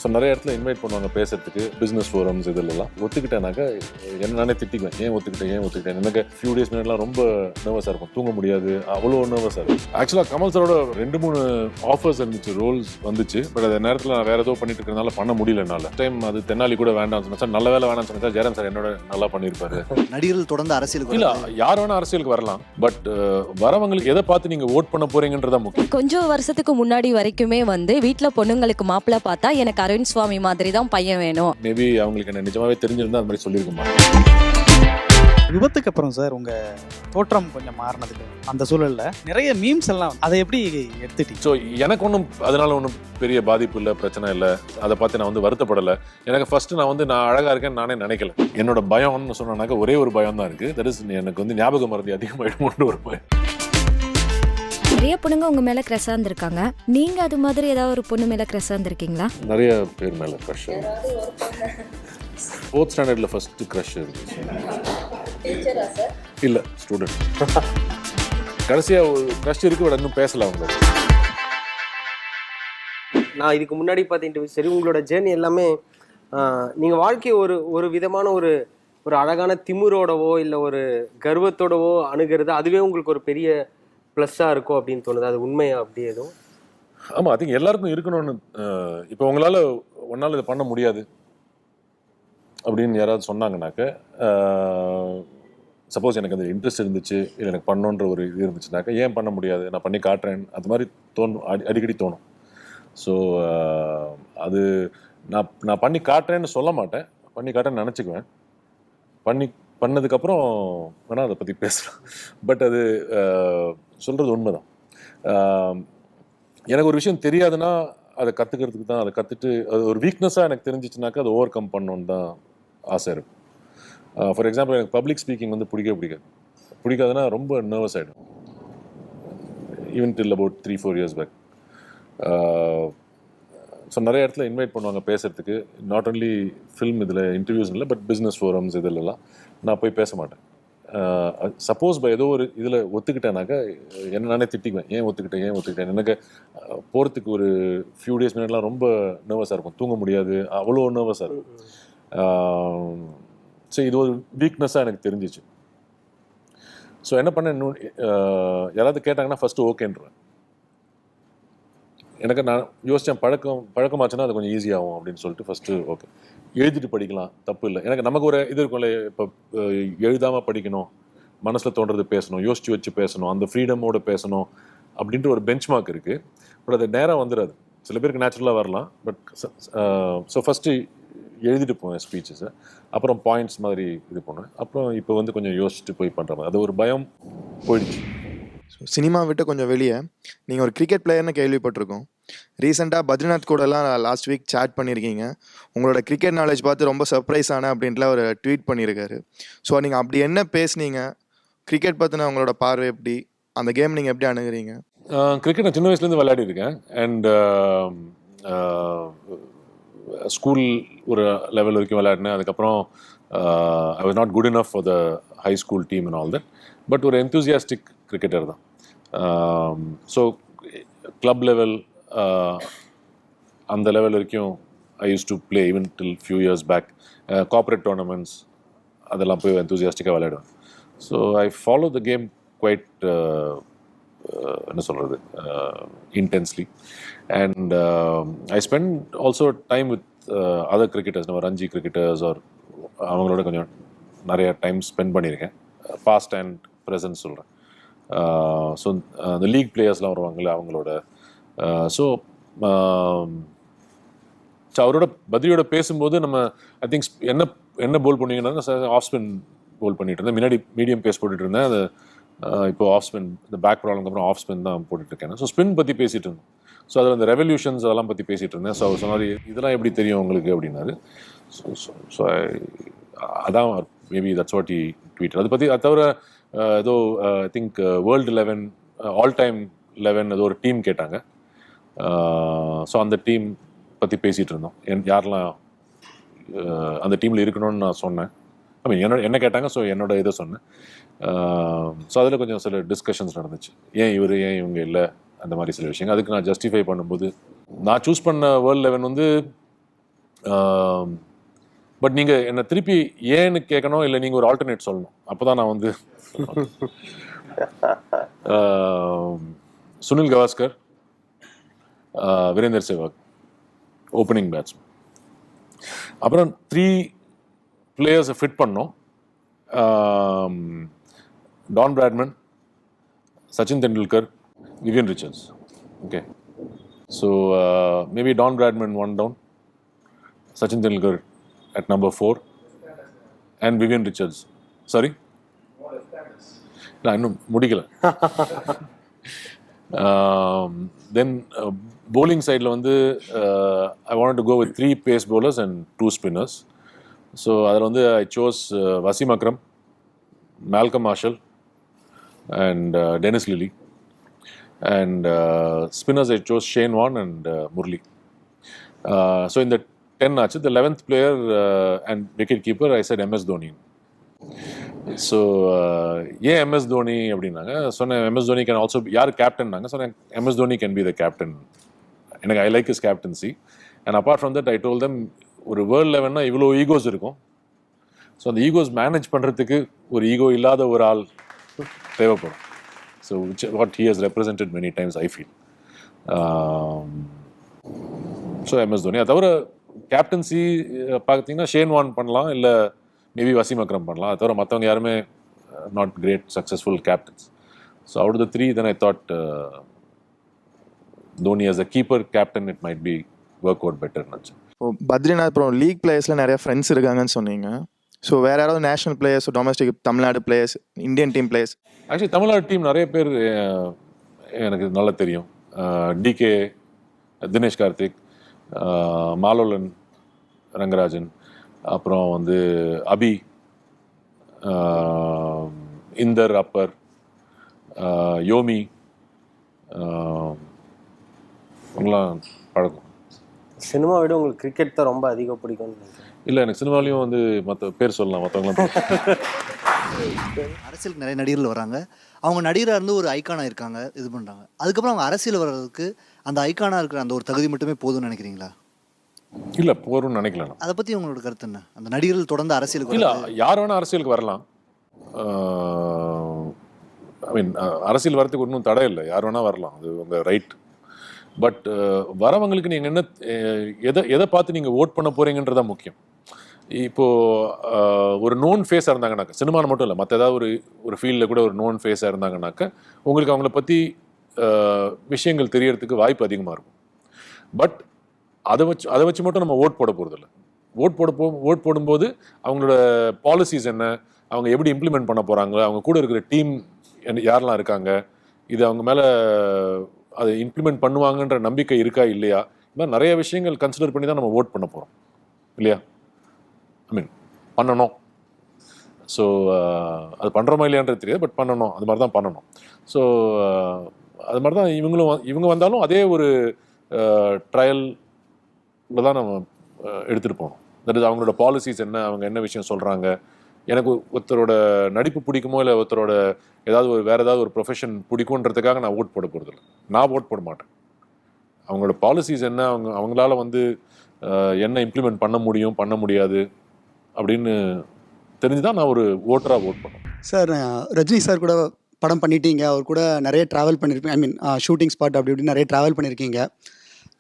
So நிறைய இடத்துல invite பண்ணுவாங்க பேசுறதுக்கு, பிஸ்னஸ் ஃபோரம்ஸ் இதெல்லாம். ஒத்துக்கிட்டேனாக்கா என்ன நானே திட்டிக்குவேன், ஏன் ஒத்துக்கிட்டேன். எனக்கு ஃபியூ டேஸ் முன்னாடிலாம் ரொம்ப நர்வஸாக இருக்கும், தூங்க முடியாது, அவ்வளோ நர்வஸாக இருக்கும். ஆக்சுவலாக கமல் சாரோட 2-3 ஆஃபர்ஸ் இருந்துச்சு, ரோல்ஸ் வந்துச்சு. பட் அந்த நேரத்தில் நான் வேற ஏதோ பண்ணிட்டு இருக்கிறதுனால பண்ண முடியல என்னால். டைம் அது தென்னாலி கூட வேண்டாம்னு சொன்னா, நல்ல வேலை வேணாம்னு சொன்னா ஜெயராம் சார் என்னோட நல்லா பண்ணியிருப்பாரு. நடிகர்கள் தொடர்ந்து அரசியலுக்கு இல்ல, யார் வேணா அரசியலுக்கு வரலாம். பட் வரவங்களுக்கு எதை பார்த்து நீங்க ஓட் பண்ண போறீங்கன்றதா முக்கியம். கொஞ்சம் வருஷத்துக்கு முன்னாடி வரைக்குமே வீட்டுல பொண்ணுங்களுக்கு மாப்பிள்ளை பார்த்தா எனக்கு அரவிந்த் சுவாமி மாதிரி தான் பையன் வேணும். மேபி அவங்களுக்கு என்ன நிஜமாவே தெரிஞ்சிருந்தா அந்த மாதிரி சொல்லியிருக்குமா. விபத்துக்கு அப்புறம் சார் உங்க தோற்றம் கொஞ்சம் மாறினதுக்கு அந்த சூழல்ல நிறைய மீம்ஸ் எல்லாம் அதை எப்படி எடுத்துட்டீங்க? ஸோ எனக்கு ஒன்றும் அதனால ஒன்றும் பெரிய பாதிப்பு இல்லை, பிரச்சனை இல்லை. அதை பார்த்து நான் வருத்தப்படலை. எனக்கு ஃபர்ஸ்ட் நான் அழகா இருக்கேன்னு நானே நினைக்கல. என்னோட பயம்னு சொன்னாக்க ஒரே ஒரு பயம் தான் இருக்கு. தட் இஸ் எனக்கு ஞாபகம் மறதி அதிகமாயிடுமோன்னு ஒரு பயம். நிறைய பொண்ணுங்க உங்க மேல கிரஷா இருந்திருக்காங்க. நீங்க அது மாதிரி ஏதாவது ஒரு பொண்ணு மேல கிரஷா இருந்திருக்கீங்களா? நிறைய பேர் மேல கிரஷ். 4th ஸ்டாண்டர்ட்ல ஃபர்ஸ்ட் கிரஷ் இருந்துச்சு. இல்ல, ஸ்டூடெண்ட். கடைசியா கிரஷ் இருக்கு, பட் இன்னும் பேசல அவங்க. நான் இதுக்கு முன்னாடி பார்த்துட்டு சரி, உங்களோட ஜேர்னி எல்லாமே நீங்கள் வாழ்க்கையை ஒரு விதமான ஒரு அழகான திமிரோடவோ இல்லை ஒரு கர்வத்தோடவோ அணுகிறது, அதுவே உங்களுக்கு ஒரு பெரிய ப்ளஸ்ஸாக இருக்கும் அப்படின்னு தோணுது. அது உண்மையா? அப்படி எதுவும்? ஆமாம், அது எல்லாருக்கும் இருக்கணும்னு. இப்போ உங்களால் ஒன்றால் இதை பண்ண முடியாது அப்படின்னு யாராவது சொன்னாங்கனாக்க, சப்போஸ் எனக்கு அந்த இன்ட்ரெஸ்ட் இருந்துச்சு, இல்லை எனக்கு பண்ணணுன்ற ஒரு இது இருந்துச்சுனாக்கா, ஏன் பண்ண முடியாது, நான் பண்ணி காட்டுறேன், அது மாதிரி அடிக்கடி தோணும். ஸோ அது நான் பண்ணி காட்டுறேன்னு சொல்ல மாட்டேன், பண்ணி காட்டுறேன்னு நினச்சிக்குவேன். பண்ணதுக்கப்புறம் வேணால் அதை பற்றி பேசலாம். பட் அது சொல்கிறது உண்மைதான். எனக்கு ஒரு விஷயம் தெரியாதுன்னா அதை கற்றுக்கிறதுக்கு தான், அதை கற்றுட்டு அது ஒரு வீக்னஸாக எனக்கு தெரிஞ்சிச்சுனாக்கா அதை ஓவர் கம் பண்ணணுன்னு தான் ஆசை இருக்கும். ஃபார் எக்ஸாம்பிள், எனக்கு பப்ளிக் ஸ்பீக்கிங் பிடிக்காதுன்னா ரொம்ப நர்வஸ் ஆகிடும். Even till about 3-4 years back. So நிறைய இடத்துல இன்வைட் பண்ணுவாங்க பேசுகிறதுக்கு, நாட் ஒன்லி ஃபில்ம் இதில் இன்டர்வியூஸ் இல்லை, பட் பிஸ்னஸ் ஃபோரம்ஸ் இதிலெல்லாம் நான் போய் பேச மாட்டேன். சப்போஸ் ஏதோ ஒரு இதில் ஒத்துக்கிட்டேனாக்கா என்ன நானே திட்டிக்குவேன், ஏன் ஒத்துக்கிட்டேன். எனக்கு போகிறதுக்கு ஒரு ஃபியூ டேஸ் முன்னாடிலாம் ரொம்ப நர்வஸாக இருக்கும், தூங்க முடியாது, அவ்வளோ நர்வஸாக இருக்கும். ஸோ இது ஒரு வீக்னஸாக எனக்கு தெரிஞ்சிச்சு. ஸோ என்ன பண்ணேன், யாராவது கேட்டாங்கன்னா ஃபஸ்ட்டு ஓகேன்றேன். எனக்கு நான் யோசித்தேன், பழக்கமாச்சுன்னா அது கொஞ்சம் ஈஸியாகும் அப்படின்னு சொல்லிட்டு ஃபஸ்ட்டு ஓகே. எழுதிட்டு படிக்கலாம், தப்பு இல்லை. எனக்கு நமக்கு ஒரு இது இருக்கும்ல, இப்போ எழுதாமல் படிக்கணும், மனசில் தோன்றது பேசணும், யோசித்து வச்சு பேசணும், அந்த ஃப்ரீடமோடு பேசணும் அப்படின்ட்டு ஒரு பெஞ்ச் மார்க் இருக்குது. பட் அது நேராக வந்துடாது. சில பேருக்கு நேச்சுரலாக வரலாம். பட் ஸோ ஃபஸ்ட்டு எழுதிட்டு போவேன் ஸ்பீச்சஸை, அப்புறம் பாயிண்ட்ஸ் மாதிரி இது பண்ணுவேன். அப்புறம் இப்போ கொஞ்சம் யோசிச்சுட்டு போய் பண்ணுற மாதிரி அது ஒரு பயம் போயிடுச்சு. சினிமா விட்டு கொஞ்சம் வெளியே நீங்கள் ஒரு கிரிக்கெட் பிளேயர்னு கேள்விப்பட்டிருக்கோம். ரீசெண்டாக பத்ரிநாத் கூடலாம் லாஸ்ட் வீக் சேட் பண்ணியிருக்கீங்க. உங்களோட கிரிக்கெட் நாலேஜ் பார்த்து ரொம்ப சர்ப்ரைஸ் ஆன அப்படின்ட்டுலாம் ஒரு ட்வீட் பண்ணியிருக்காரு. ஸோ நீங்கள் அப்படி என்ன பேசுனீங்க, கிரிக்கெட் பற்றின உங்களோட பார்வை எப்படி, அந்த கேம் நீங்கள் எப்படி அணுகிறீங்க? கிரிக்கெட் நான் சின்ன வயசுலேருந்து விளையாடிருக்கேன். அண்ட் ஸ்கூல் ஒரு லெவல் வரைக்கும் விளையாடினேன். அதுக்கப்புறம் I was not good enough for the high school team and all that. But ஒரு என்தூசியாஸ்டிக் கிரிக்கெட்டர் தான். ஸோ கிளப் லெவல் அந்த லெவல் வரைக்கும் I use to play even till few years back. Corporate tournaments அதெல்லாம் போய் என்தூசியாஸ்டிக்காக விளையாடுவேன். So I follow the game quite என்ன சொல்கிறது intensely. And I spend also time with other cricketers, நம்ம ரஞ்சி கிரிக்கெட்டர்ஸ் ஆர் அவங்களோட கொஞ்சம் நிறைய டைம் ஸ்பெண்ட் பண்ணியிருக்கேன். பாஸ்ட் அண்ட் ப்ரெசன்ட் சொல்கிறேன். ஸோ அந்த லீக் பிளேயர்ஸ்லாம் வருவாங்கள்ல அவங்களோட. ஸோ அவரோட பத்ரியோட பேசும்போது நம்ம ஐ திங்க் என்ன போல் பண்ணுவீங்கன்னா, ஆஃப் ஸ்பின் போல் பண்ணிட்டு இருந்தேன். முன்னாடி மீடியம் பேஸ் போட்டுட்டு இருந்தேன். அது இப்போ ஆஃப் ஸ்பின், இந்த பேக் ப்ராப்ளம்க்கு அப்புறம் ஆஃப் ஸ்பின் தான் போட்டுட்டு இருக்கேன். ஸோ ஸ்பின் பற்றி பேசிகிட்டு இருந்தோம். ஸோ அதில் அந்த ரெவல்யூஷன்ஸ் அதெல்லாம் பற்றி பேசிகிட்டு இருந்தேன். ஸோ அவர் சொன்னார், இதெல்லாம் எப்படி தெரியும் உங்களுக்கு அப்படின்னாரு. ஸோ அதான் maybe that's what he tweet. அதை பற்றி அது தவிர ஏதோ I think world 11 all time 11 ஏதோ ஒரு டீம் கேட்டாங்க. ஸோ அந்த டீம் பற்றி பேசிகிட்டு இருந்தோம். யாரெல்லாம் அந்த டீமில் இருக்கணும்னு நான் சொன்னேன். ஐ மீன் என்ன கேட்டாங்க. ஸோ என்னோட இதை சொன்னேன். ஸோ அதில் கொஞ்சம் சில டிஸ்கஷன்ஸ் நடந்துச்சு. ஏன் இவங்க இல்லை, அந்த மாதிரி சில விஷயங்கள். அதுக்கு நான் ஜஸ்டிஃபை பண்ணும்போது, நான் சூஸ் பண்ண வேர்ல்டு 11 பட் நீங்கள் என்னை திருப்பி ஏன்னு கேட்கணும், இல்லை நீங்கள் ஒரு ஆல்டர்னேட் சொல்லணும். அப்போ தான் நான் வந்து சுனில் கவாஸ்கர், வீரேந்தர் சேவாக் ஓப்பனிங் பேட்ஸ்மேன். அப்புறம் 3 பிளேயர்ஸை ஃபிட் பண்ணோம். Don Bradman, Sachin Tendulkar, Vivian Richards. Okay, so maybe Don Bradman 1 down, Sachin Tendulkar at number 4, and Vivian Richards. Sorry? நான் இன்னும் முடிக்கல. Then bowling sideல வந்து I wanted to go with 3 pace bowlers and 2 spinners. So அதில் வந்து I chose Wasim Akram, Malcolm Marshall, and Dennis Lilly. And spinners I chose Shane Warne and Murli. So in the 10 ஆச்சு. The 11th player and wicket keeper I said MS Dhoni. So ஏன் MS Dhoni அப்படின்னாங்க. சொன்னேன் MS Dhoni can also, யார் கேப்டன்னாங்க. சொன்னேன் MS Dhoni can be the captain. எனக்கு I like is captaincy. And apart from that I told them, ஒரு world லெவல்னா இவ்வளோ egos இருக்கும். So அந்த ஈகோஸ் மேனேஜ் பண்ணுறதுக்கு ஒரு ஈகோ இல்லாத ஒரு ஆள் தேவைப்படும். So what he has represented many times I feel. So MS Dhoni. அது தவிர கேப்டன்சி பார்த்தீங்கன்னா ஷேன் வார்ன் பண்ணலாம், இல்லை மேபி வசீம் அக்ரம் பண்ணலாம். அது தவிர மற்றவங்க யாருமே not great successful captains. So out of the 3 then I thought Dhoni as a keeper captain it might be work out better நினச்சி. இப்போ பத்ரிநாத் அப்புறம் லீக் பிளேயர்ஸில் நிறைய ஃப்ரெண்ட்ஸ் இருக்காங்கன்னு சொன்னீங்க. ஸோ வேறு யாராவது national players, domestic Tamil Nadu players, Indian team players? Actually Tamil Nadu team நிறைய பேர் எனக்கு நல்லா தெரியும். டிகே, தினேஷ் கார்த்திக், மாலோலன் ரங்கராஜன், அப்புறம் வந்து அபி, இந்தர் அப்பர், யோமி, அவங்களாம் பழக்கம். சினிமா விட உங்களுக்கு கிரிக்கெட் தான் ரொம்ப அதிகம் பிடிக்கும்னு நினைக்கிறேன். இல்லை, எனக்கு சினிமாலையும் வந்து மற்ற பேர் சொல்லலாம், மற்றவங்களாம். அரசியலுக்கு நிறைய நடிகர்கள் வராங்க. அவங்க நடிகராக இருந்து ஒரு ஐக்கானாக இருக்காங்க, இது பண்ணுறாங்க. அதுக்கப்புறம் அவங்க அரசியல் வர்றதுக்கு அந்த ஐக்கானாக இருக்கிற அந்த ஒரு தகுதி மட்டுமே போதும்னு நினைக்கிறீங்களா? இல்லை, போகிறோம்னு நினைக்கல. அதை பற்றி உங்களோட கருத்து என்ன? அந்த நடிகர்கள் தொடர்ந்து அரசியலுக்கு இல்லை, யார் வேணால் அரசியலுக்கு வரலாம். ஐ மீன், அரசியல் வரத்துக்கு ஒன்றும் தடை இல்லை, யார் வேணால் வரலாம், அது உங்கள் ரைட். பட் வரவங்களுக்கு நீங்கள் என்ன, எதை பார்த்து நீங்கள் ஓட் பண்ண போகிறீங்கன்றதான் முக்கியம். இப்போது ஒரு நோன் ஃபேஸாக இருந்தாங்கனாக்கா, சினிமாவில் மட்டும் இல்லை, மற்ற ஏதாவது ஒரு ஃபீல்டில் கூட ஒரு நோன் ஃபேஸாக இருந்தாங்கனாக்கா உங்களுக்கு அவங்கள பற்றி விஷயங்கள் தெரியறதுக்கு வாய்ப்பு அதிகமாக இருக்கும். பட் அதை வச்சு மட்டும் நம்ம ஓட் போட போகிறதில்ல. ஓட் போடும்போது அவங்களோட பாலிசிஸ் என்ன, அவங்க எப்படி இம்ப்ளிமெண்ட் பண்ண போகிறாங்க, அவங்க கூட இருக்கிற டீம் யாரெல்லாம் இருக்காங்க, இது அவங்க மேலே அதை இம்ப்ளிமெண்ட் பண்ணுவாங்கன்ற நம்பிக்கை இருக்கா இல்லையா, இந்த மாதிரி நிறைய விஷயங்கள் கன்சிடர் பண்ணி தான் நம்ம ஓட் பண்ண போகிறோம் இல்லையா. ஐ மீன், பண்ணணும். ஸோ அது பண்ணுறோமா இல்லையான்றது தெரியாது, பட் பண்ணணும், அது மாதிரி தான் பண்ணணும். ஸோ அது மாதிரி தான் இவங்க வந்தாலும் அதே ஒரு ட்ரையலில் தான் நம்ம எடுத்துகிட்டு போகணும். தட் இஸ், அவங்களோட பாலிசிஸ் என்ன, அவங்க என்ன விஷயம் சொல்கிறாங்க. எனக்கு ஒருத்தரோட நடிப்பு பிடிக்குமோ இல்லை ஒருத்தரோட வேறு ஏதாவது ஒரு ப்ரொஃபஷன் பிடிக்குன்றதுக்காக நான் ஓட் போட போகிறதில்ல. நான் ஓட் போட மாட்டேன். அவங்களோட பாலிசிஸ் என்ன, அவங்களால வந்து என்ன இம்ப்ளிமெண்ட் பண்ண முடியும், பண்ண முடியாது அப்படின்னு தெரிஞ்சு தான் நான் ஒரு ஓட்டராக ஓட் பண்ணேன். சார், ரஜினி சார் கூட படம் பண்ணிட்டீங்க, அவர் கூட நிறைய ட்ராவல் பண்ணியிருப்பீங்க. ஐ மீன், ஷூட்டிங் ஸ்பாட் அப்படி இப்படி நிறைய ட்ராவல் பண்ணியிருக்கீங்க.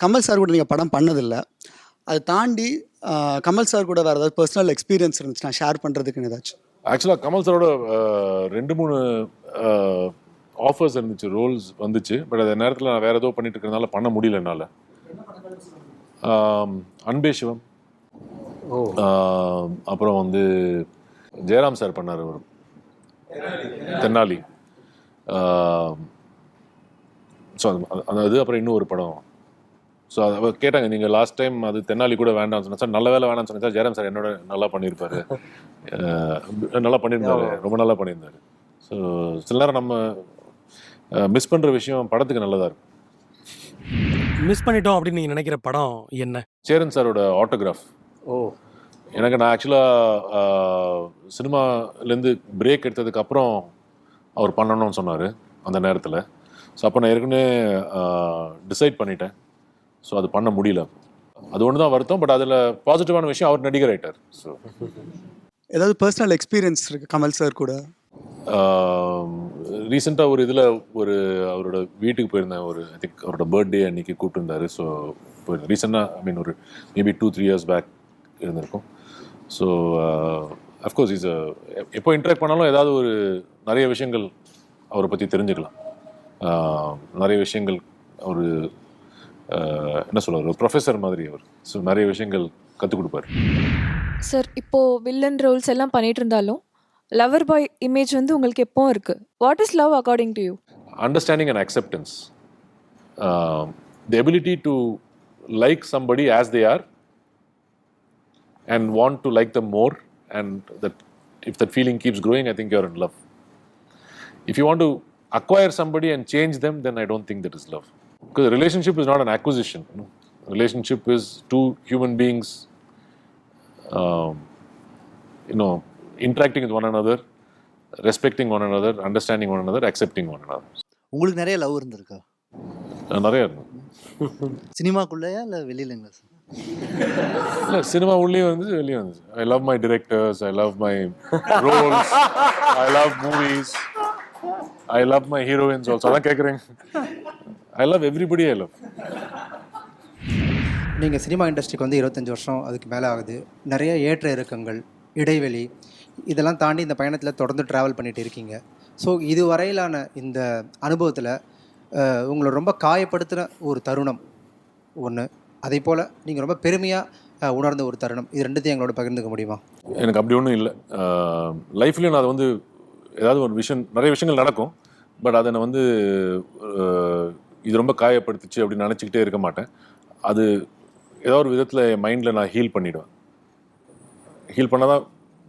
கமல் சார் கூட நீங்கள் படம் பண்ணதில்லை. அதை தாண்டி கமல் சார் கூட வேறு ஏதாவது பர்சனல் எக்ஸ்பீரியன்ஸ் இருந்துச்சுன்னா ஷேர் பண்ணுறதுக்குன்னு ஏதாச்சும்? ஆக்சுவலாக கமல் சாரோட 2-3 ஆஃபர்ஸ் இருந்துச்சு, ரோல்ஸ் வந்துச்சு. பட் அந்த நேரத்தில் நான் வேறு ஏதோ பண்ணிட்டு இருக்கிறதுனால பண்ண முடியல என்னால். அன்பே சிவம், அப்புறம் வந்து ஜெயராம் சார் பண்ணார் ஒரு தென்னாலி. ஸோ அது அப்புறம் இன்னும் ஒரு படம். ஸோ அதை கேட்டாங்க, நீங்கள் லாஸ்ட் டைம் அது தென்னாலி கூட வேண்டாம்னு சொன்னா சார், நல்ல வேலை வேணாம்னு சொன்னேன் சார். ஜெயராம் சார் என்னோட நல்லா பண்ணியிருப்பாரு, நல்லா பண்ணியிருந்தாரு, ரொம்ப நல்லா பண்ணியிருந்தாரு. ஸோ சில நேரம் நம்ம மிஸ் பண்ணுற விஷயம் படத்துக்கு நல்லதாக இருக்கும். மிஸ் பண்ணிட்டோம் அப்படின்னு நீங்கள் நினைக்கிற படம் என்ன? சேரன் சாரோட ஆட்டோகிராஃப். நான் ஆக்சுவலாக சினிமாலேருந்து பிரேக் எடுத்ததுக்கப்புறம் அவர் பண்ணணும்னு சொன்னார் அந்த நேரத்தில். ஸோ அப்போ நான் ஏற்கனவே டிசைட் பண்ணிட்டேன். ஸோ அது பண்ண முடியல. அது ஒன்று தான் வருத்தம். பட் அதில் பாசிட்டிவான விஷயம் அவர் நடிகர் ஆயிட்டார். ஸோ ஏதாவது பர்சனல் எக்ஸ்பீரியன்ஸ் இருக்குது கமல் சார் கூட? ரீசெண்டாக ஒரு இதில் ஒரு அவரோட வீட்டுக்கு போயிருந்தேன். ஒரு ஐ திங்க் அவரோட பர்த்டே அன்னைக்கு கூப்பிட்டுருந்தாரு. ஸோ இப்போ ரீசெண்டாக ஐ மீன் ஒரு மேபி 2-3 years பேக் இருந்திருக்கும். ஸோ அஃப்கோர்ஸ் எப்போ இன்ட்ராக்ட் பண்ணாலும் ஏதாவது ஒரு நிறைய விஷயங்கள் அவரை பற்றி தெரிஞ்சுக்கலாம். நிறைய விஷயங்கள் ஒரு என்ன சொல்கிறார், ஒரு ப்ரொஃபஸர் மாதிரி அவர். ஸோ நிறைய விஷயங்கள் கற்றுக் கொடுப்பார். சார் இப்போ வில்லன் ரோல்ஸ் எல்லாம் பண்ணிட்டு இருந்தாலும் லவர் பாய் இமேஜ் வந்து உங்களுக்கு எப்பவும் இருக்கு. What is love according to you? Understanding and acceptance. The ability to like somebody as they are and want to like them more, and that if that feeling keeps growing, I think you're in love. If you want to acquire somebody and change them, then I don't think that is love. Because a relationship is not an acquisition. A relationship is two human beings interacting with one another, respecting one another, understanding one another, accepting one another. உங்களுக்கு நிறைய love இருந்திருக்கா? நிறைய இருக்கும். சினிமாக்குள்ளேயா இல்லை வெளியிலங்களா sir? இல்லை, cinema உள்ளே வந்து வெளியே வந்து I love my directors, I love my roles, I love movies, I love my heroines also. அதான் கேட்குறேங்க. I love everybody. I love. நீங்கள் சினிமா இண்டஸ்ட்ரிக்கு வந்து 25 வருஷம் அதுக்கு மேலே ஆகுது. நிறைய ஏற்ற இறக்கங்கள், இடைவெளி, இதெல்லாம் தாண்டி இந்த பயணத்தில் தொடர்ந்து ட்ராவல் பண்ணிகிட்டு இருக்கீங்க. ஸோ இது வரையிலான இந்த அனுபவத்தில் உங்களை ரொம்ப காயப்படுத்தின ஒரு தருணம் ஒன்று, அதே போல் நீங்கள் ரொம்ப பெருமையாக உணர்ந்த ஒரு தருணம், இது ரெண்டுத்தையும் எங்களோட பகிர்ந்துக்க முடியுமா? எனக்கு அப்படி ஒன்றும் இல்லை. லைஃப்லேயும் நான் அதை வந்து ஏதாவது ஒரு விஷயம், நிறைய விஷயங்கள் நடக்கும். பட் அதை நான் வந்து இது ரொம்ப காயப்படுத்துச்சு அப்படின்னு நினச்சிக்கிட்டே இருக்க மாட்டேன். அது ஏதோ ஒரு விதத்தில் என் மைண்டில் நான் ஹீல் பண்ணிவிடுவேன். ஹீல் பண்ணால் தான்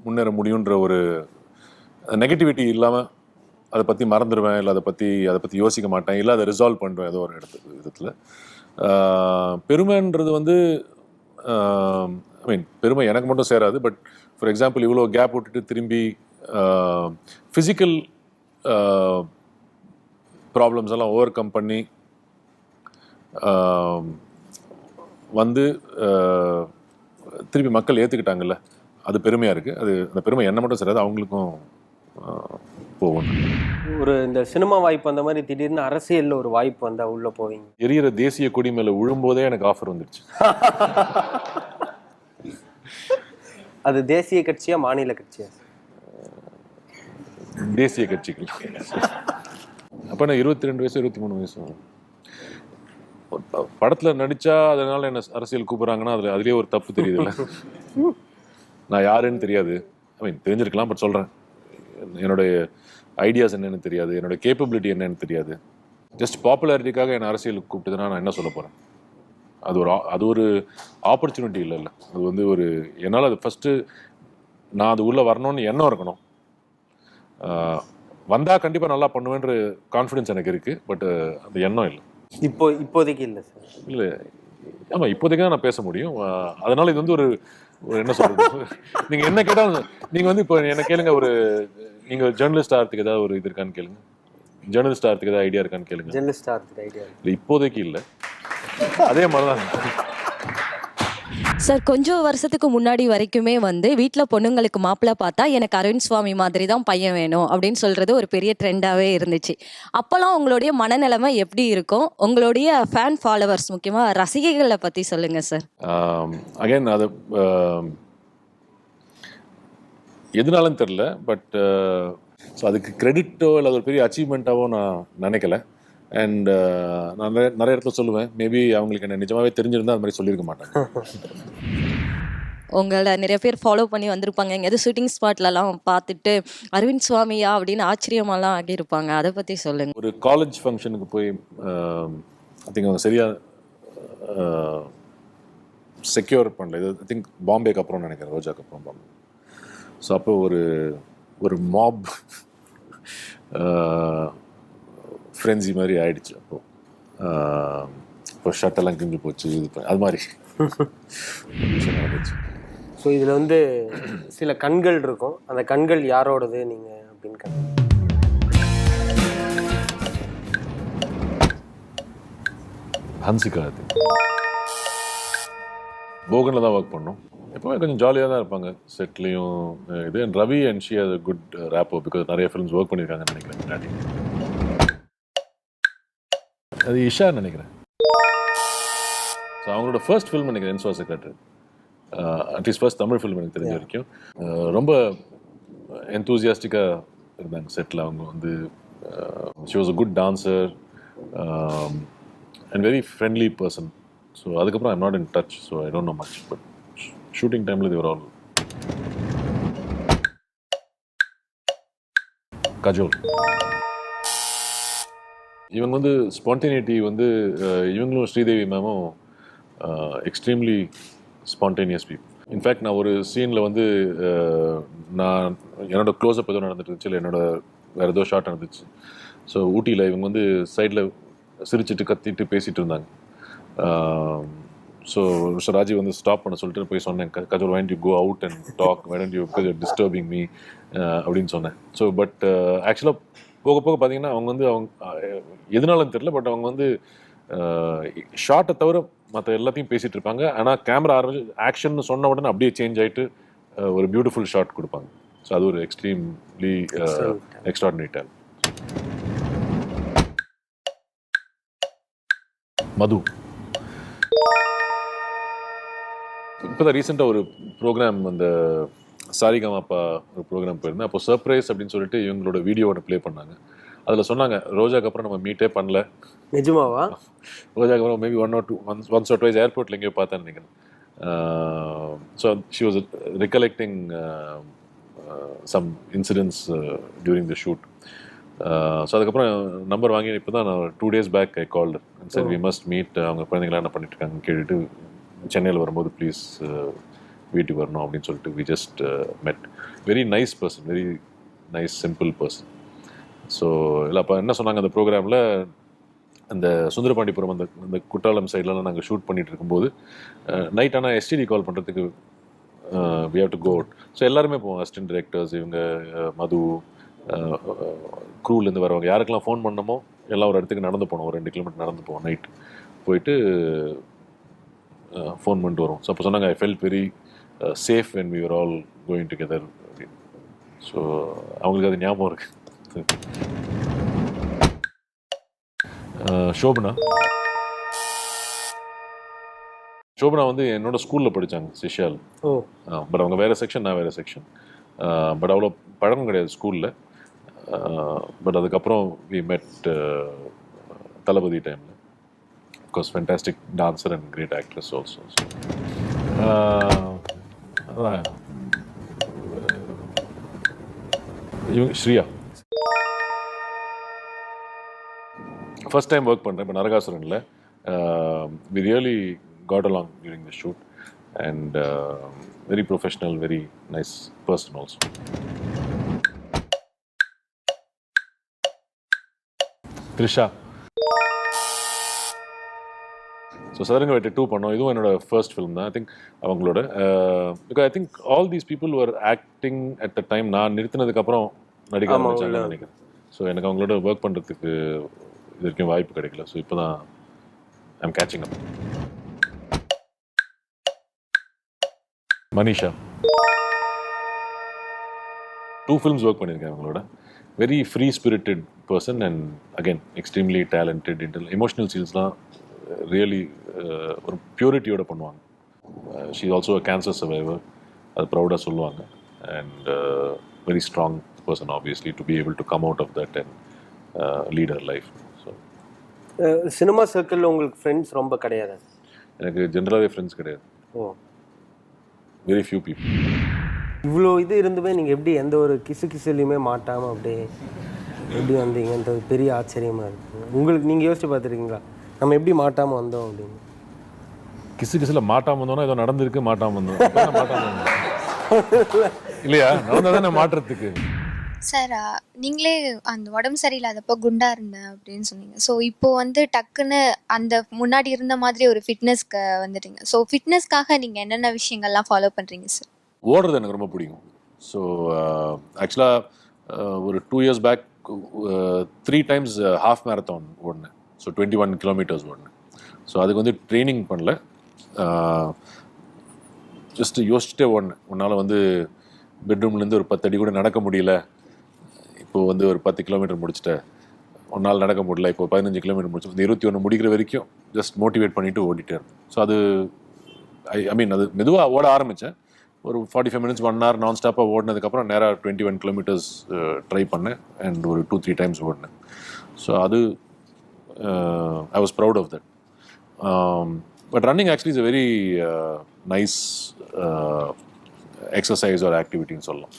முன்னேற முடியுன்ற ஒரு நெகட்டிவிட்டி இல்லாமல் அதை பற்றி மறந்துடுவேன். இல்லை அதை பற்றி யோசிக்க மாட்டேன். இல்லை அதை ரிசால்வ் பண்ணுவேன் ஏதோ ஒரு விதத்தில். பெருமைன்றது வந்து ஐ மீன் பெருமை எனக்கு மட்டும் சேராது. பட் ஃபார் எக்ஸாம்பிள் இவ்வளோ கேப் விட்டுட்டு திரும்பி ஃபிசிக்கல் ப்ராப்ளம்ஸ் எல்லாம் ஓவர் கம் பண்ணி வந்து திருப்பி மக்கள் ஏற்றுக்கிட்டாங்கல்ல, அது பெருமையாக இருக்குது. அது அந்த பெருமை என்ன மட்டும் சேராது, அவங்களுக்கும் போகும். ஒரு இந்த சினிமா வாய்ப்பு அந்த மாதிரி திடீர்னு அரசியலில் ஒரு வாய்ப்பு வந்தால் உள்ளே போவீங்க? எரியிற தேசிய கொடி மேலே விழும்போதே எனக்கு ஆஃபர் வந்துடுச்சு. அது தேசிய கட்சியா மாநில கட்சியா? தேசிய கட்சிகள். அப்போ நான் 22 வயசு 23 வயசு. படத்தில் நடித்தா அதனால் என்ன அரசியல் கூப்பிட்றாங்கன்னா அதுலேயே ஒரு தப்பு தெரியுதுல்ல. நான் யாருன்னு தெரியாது. ஐ மீன் தெரிஞ்சிருக்கலாம், பட் சொல்கிறேன், என்னுடைய ஐடியாஸ் என்னென்னு தெரியாது, என்னோட கேப்பபிலிட்டி என்னன்னு தெரியாது. ஜஸ்ட் பாப்புலாரிட்டிக்காக என்னை அரசியலுக்கு கூப்பிட்டுதுன்னா நான் என்ன சொல்ல போகிறேன்? அது ஒரு ஆப்பர்ச்சுனிட்டி இல்லைல்ல. அது வந்து ஒரு என்னால் அது ஃபஸ்ட்டு நான் அது உள்ளே வரணும்னு எண்ணம் இருக்கணும். வந்தால் கண்டிப்பாக நல்லா பண்ணுவேன்ற கான்ஃபிடென்ஸ் எனக்கு இருக்குது. பட் அந்த எண்ணம் இல்லை. இப்போதைக்கு இல்லை சார். இல்லை, ஆமாம், இப்போதைக்கு தான் நான் பேச முடியும். அதனால் இது வந்து ஒரு என்ன சொல்கிறது, நீங்கள் என்ன கேட்டால் நீங்கள் வந்து இப்போ என்ன கேளுங்க, ஒரு நீங்கள் ஜேர்னலிஸ்ட் ஆகிறதுக்கு ஏதாவது ஒரு இது இருக்கான்னு கேளுங்க. ஜேர்னலிஸ்ட் ஆகிறதுக்கு ஏதாவது ஐடியா இருக்கான்னு கேளுங்க. ஜேர்னலிஸ்ட் ஆகிறதுக்கு ஐடியா இல்லை, இப்போதைக்கு இல்லை. அதே மாதிரி தான் சார், கொஞ்சம் வருஷத்துக்கு முன்னாடி வரைக்குமே வந்து வீட்டில் பொண்ணுங்களுக்கு மாப்பிள்ளை பார்த்தா எனக்கு அருண் சுவாமி மாதிரி தான் பையன் வேணும் அப்படின்னு சொல்கிறது ஒரு பெரிய ட்ரெண்டாகவே இருந்துச்சு. அப்போல்லாம் உங்களுடைய மனநிலைமை எப்படி இருக்கும்? உங்களுடைய ஃபேன் ஃபாலோவர்ஸ், முக்கியமாக ரசிகைகளை பற்றி சொல்லுங்கள் சார். அகைன் அது எதுனாலும் தெரில. பட் ஸோ அதுக்கு கிரெடிட்டோ இல்லை அது ஒரு பெரிய அச்சீவ்மெண்ட்டாவோ நான் நினைக்கல. அண்ட் நான் நிறைய இடத்துல சொல்லுவேன், மேபி அவங்களுக்கு என்ன நிஜமாகவே தெரிஞ்சிருந்தா அது மாதிரி சொல்லியிருக்க மாட்டாங்க. உங்களை நிறைய பேர் ஃபாலோ பண்ணி வந்திருப்பாங்க, எங்கேயாவது ஷூட்டிங் ஸ்பாட்லலாம் பார்த்துட்டு அரவிந்த் சுவாமியா அப்படின்னு ஆச்சரியமாலாம் ஆகியிருப்பாங்க. அதை பற்றி சொல்லுங்கள். ஒரு காலேஜ் ஃபங்க்ஷனுக்கு போய் ஐ திங்க் அவங்க சரியாக செக்யூர் பண்ணல. இது ஐ திங்க் பாம்பேக்கு அப்புறம் நினைக்கிறேன், ரோஜாக்கு அப்புறம் பாம்பே. ஸோ அப்போ ஒரு மாப் ஃப்ரெண்ட்ஸி மாதிரி ஆயிடுச்சு. இப்போ ஷர்ட்டெல்லாம் கிழிஞ்சு போச்சு, இது அது மாதிரி நடந்துச்சு. ஸோ இதில் வந்து சில கண்கள் இருக்கும், அந்த கண்கள் யாரோடது நீங்கள் அப்படின்னு கேட்க. ஹன்சிகா. அது போகனில் தான் ஒர்க் பண்ணோம். எப்போவுமே கொஞ்சம் ஜாலியாக தான் இருப்பாங்க செட்லேயும். இது and Ravi and she has a good rapport because நிறைய ஃபிலிம்ஸ் ஒர்க் பண்ணியிருக்காங்கன்னு நினைக்கிறேன் முன்னாடி. அது இஷா நினைக்கிறேன். ஸோ அவங்களோட ஃபர்ஸ்ட் ஃபில்ம் நினைக்கிறேன் என்ஸ்வா secretary, at least first Tamil film எனக்கு தெரிஞ்ச வரைக்கும். ரொம்ப என்தூசியாஸ்டிக்காக இருந்தாங்க செட்டில். அவங்க வந்து she was a good dancer and very friendly person. So அதுக்கப்புறம் I'm not in touch, so I don't know much. But shooting டைமில் தேவர் ஆல். கஜோல் இவங்க வந்து ஸ்பான்டேனிட்டி வந்து இவங்களும் ஸ்ரீதேவி மேமும் எக்ஸ்ட்ரீம்லி ஸ்பான்டேனியஸ் பீப்புள். இன்ஃபேக்ட் நான் ஒரு சீனில் வந்து நான் என்னோட க்ளோஸ்அப் ஏதோ நடந்துட்டு இருந்துச்சு, இல்லை என்னோட வேறு ஏதோ ஷார்ட் நடந்துச்சு. ஸோ ஊட்டியில் இவங்க வந்து சைடில் சிரிச்சிட்டு கத்திட்டு பேசிகிட்டு இருந்தாங்க. ஸோ மிஸ்டர் ராஜீவ் வந்து ஸ்டாப் பண்ண சொல்லிட்டு போய் சொன்னேன், Kajol why don't you go out and talk, why don't you, because you're disturbing me அப்படின்னு சொன்னேன். ஸோ பட் ஆக்சுவலாக போக போக பார்த்தீங்கன்னா அவங்க வந்து எதுனாலும் தெரியல, பட் அவங்க வந்து ஷார்ட்டை தவிர மற்ற எல்லாத்தையும் பேசிகிட்டு இருப்பாங்க. ஆனால் கேமரா ஆரம்பிச்சு ஆக்ஷன் சொன்ன உடனே அப்படியே சேஞ்ச் ஆகிட்டு ஒரு பியூட்டிஃபுல் ஷாட் கொடுப்பாங்க. ஸோ அது ஒரு எக்ஸ்ட்ரீம்லி எக்ஸ்ட்ராடினரி டேலண்ட். மது இப்போ தான் ரீசெண்டாக ஒரு ப்ரோக்ராம், அந்த சாரிகாமாப்பா ஒரு ப்ரோக்ராம் போயிருந்தேன். அப்போ சர்ப்ரைஸ் அப்படின்னு சொல்லிட்டு இவங்களோட வீடியோவை ப்ளே பண்ணாங்க. அதில் சொன்னாங்க ரோஜாக்கு அப்புறம் நம்ம மீட்டே பண்ணல. நிஜமாவா? ரோஜாக்கு அப்புறம் மேபி ஒன்ஸ் ஆர் ட்வைஸ் ஏர்போர்ட்டில் எங்கேயோ பார்த்தேன்னு நினைக்கிறேன். So she was recollecting some incidents during the shoot. So அதுக்கப்புறம் நம்பர் வாங்கி இப்போ தான் நான் 2 days back I called and said we must meet. அவங்க குழந்தைங்களாம் என்ன பண்ணிட்டு இருக்காங்கன்னு கேட்டுட்டு சென்னையில் வரும்போது ப்ளீஸ் வீட்டுக்கு வரணும் அப்படின்னு சொல்லிட்டு we just met. Very nice person, very nice simple person. So இல்லை அப்போ என்ன சொன்னாங்க அந்த ப்ரோக்ராமில், அந்த சுந்தரபாண்டிபுரம் அந்த குற்றாலம் சைட்லலாம் நாங்கள் ஷூட் பண்ணிட்டு இருக்கும்போது நைட் ஆனால் எஸ்டிடி கால் பண்ணுறதுக்கு we have to go out. So எல்லாருமே போவோம், அசிஸ்டன்ட் டைரக்டர்ஸ் இவங்க, மது, க்ரூலேருந்து வரவங்க, யாருக்கெல்லாம் ஃபோன் பண்ணமோ எல்லாம் ஒரு இடத்துக்கு நடந்து போனோம், ஒரு 2 kilometer நடந்து போவோம். நைட் போயிட்டு ஃபோன் பண்ணிட்டு வரும். ஸோ அப்போ சொன்னாங்க I felt very safe when we were all going together அப்படின்னு. ஸோ அவங்களுக்கு அது ஞாபகம் இருக்கு. சோபனா வந்து என்னோட ஸ்கூலில் படித்தாங்க சிஷியால். பட் அவங்க வேறு செக்ஷன், நான் வேறு செக்ஷன். பட் அவ்வளோ பழக்கம் கிடையாது ஸ்கூலில். பட் அதுக்கப்புறம் வி மெட் தளபதி டைமில். Because fantastic dancer and great actress also. So, Shriya. First time work பண்ணுறேன் இப்போ நரகாசுரனில். We really got along during the shoot and very professional, very nice person also. Trisha. So சதுரங்க வேட்டை 2 பண்ணோம். இதுவும் என்னோட ஃபர்ஸ்ட் ஃபிலிம் தான். ஐ திங்க் அவங்களோட because I think all these people var acting at the time நான் நிறுத்தினதுக்கப்புறம் நடிக்க ஆரம்பிச்சாங்கன்னு நினைக்கிறேன். ஸோ எனக்கு அவங்களோட ஒர்க் பண்ணுறதுக்கு இது வரைக்கும் வாய்ப்பு கிடைக்கல. ஸோ இப்போ தான் I'm catching up. Manisha 2 films work பண்ணியிருக்கேன் அவங்களோட. Very free spirited person and again extremely talented. Emotional சீன்ஸ்லாம் ரியலி ஒரு பியூரிட்டியோட பண்ணுவாங்க. She is also a cancer survivor, அது ப்ரௌடாக சொல்லுவாங்க. And very strong person obviously to be able to come out of that and lead her life. So cinema சர்க்கிளில் உங்களுக்கு friends ரொம்ப கிடையாது? எனக்கு ஜென்ரலாகவே ஃப்ரெண்ட்ஸ் கிடையாது. Very few people. இவ்வளோ இது இருந்துமே நீங்கள் எப்படி எந்த ஒரு கிசுலையுமே மாட்டாமல் அப்படியே எப்படி வந்தீங்கன்றது பெரிய ஆச்சரியமாக இருக்குது. உங்களுக்கு நீங்கள் யோசிச்சு பார்த்துருக்கீங்களா நம்ம எப்படி மாட்டாமல் வந்தோம் அப்படின்னு? கிசுல மாட்டாமல் வந்தோன்னா ஏதோ நடந்திருக்கு, மாட்டாமல் வந்தோம் இல்லையா? நடந்தால் தானே மாற்றத்துக்கு. சார் நீங்களே அந்த உடம்பு சரியில்லாதப்போ குண்டா இருந்தேன் அப்படின்னு சொன்னீங்க. ஸோ இப்போ வந்து டக்குன்னு அந்த முன்னாடி இருந்த மாதிரி ஒரு ஃபிட்னஸ்க்கு வந்துட்டீங்க. ஸோ ஃபிட்னஸ்க்காக நீங்கள் என்னென்ன விஷயங்கள்லாம் ஃபாலோ பண்ணுறீங்க சார்? ஓடுறது எனக்கு ரொம்ப பிடிக்கும். ஸோ ஆக்சுவலாக ஒரு 2 years back 3 times half marathon ஓடினேன். ஸோ 21 kilometers ஓடினேன். ஸோ அதுக்கு வந்து ட்ரைனிங் பண்ணல, ஜஸ்ட்டு யோசிச்சுட்டே ஓடினேன். உன்னால் வந்து பெட்ரூம்லேருந்து ஒரு 10 அடி கூட நடக்க முடியல, இப்போது வந்து ஒரு 10 கிலோமீட்டர் முடிச்சிட்டேன், ஒன்றால் நடக்க முடியல, இப்போ 15 கிலோமீட்டர் முடிச்சு, இந்த 21 முடிக்கிற வரைக்கும் ஜஸ்ட் மோட்டிவேட் பண்ணிவிட்டு ஓடிட்டே இருந்தேன். ஸோ அது ஐ மீன் அது மெதுவாக ஓட ஆரம்பித்தேன். ஒரு 45 மினிட்ஸ் 1 hour நான் ஸ்டாப்பாக ஓடினதுக்கப்புறம் நேராக 21 கிலோமீட்டர்ஸ் ட்ரை பண்ணேன் அண்ட் ஒரு 2-3 டைம்ஸ் ஓடினேன். ஸோ அது I was proud of that. But running actually is a very nice exercise or ஆக்டிவிட்டின்னு சொல்லலாம்.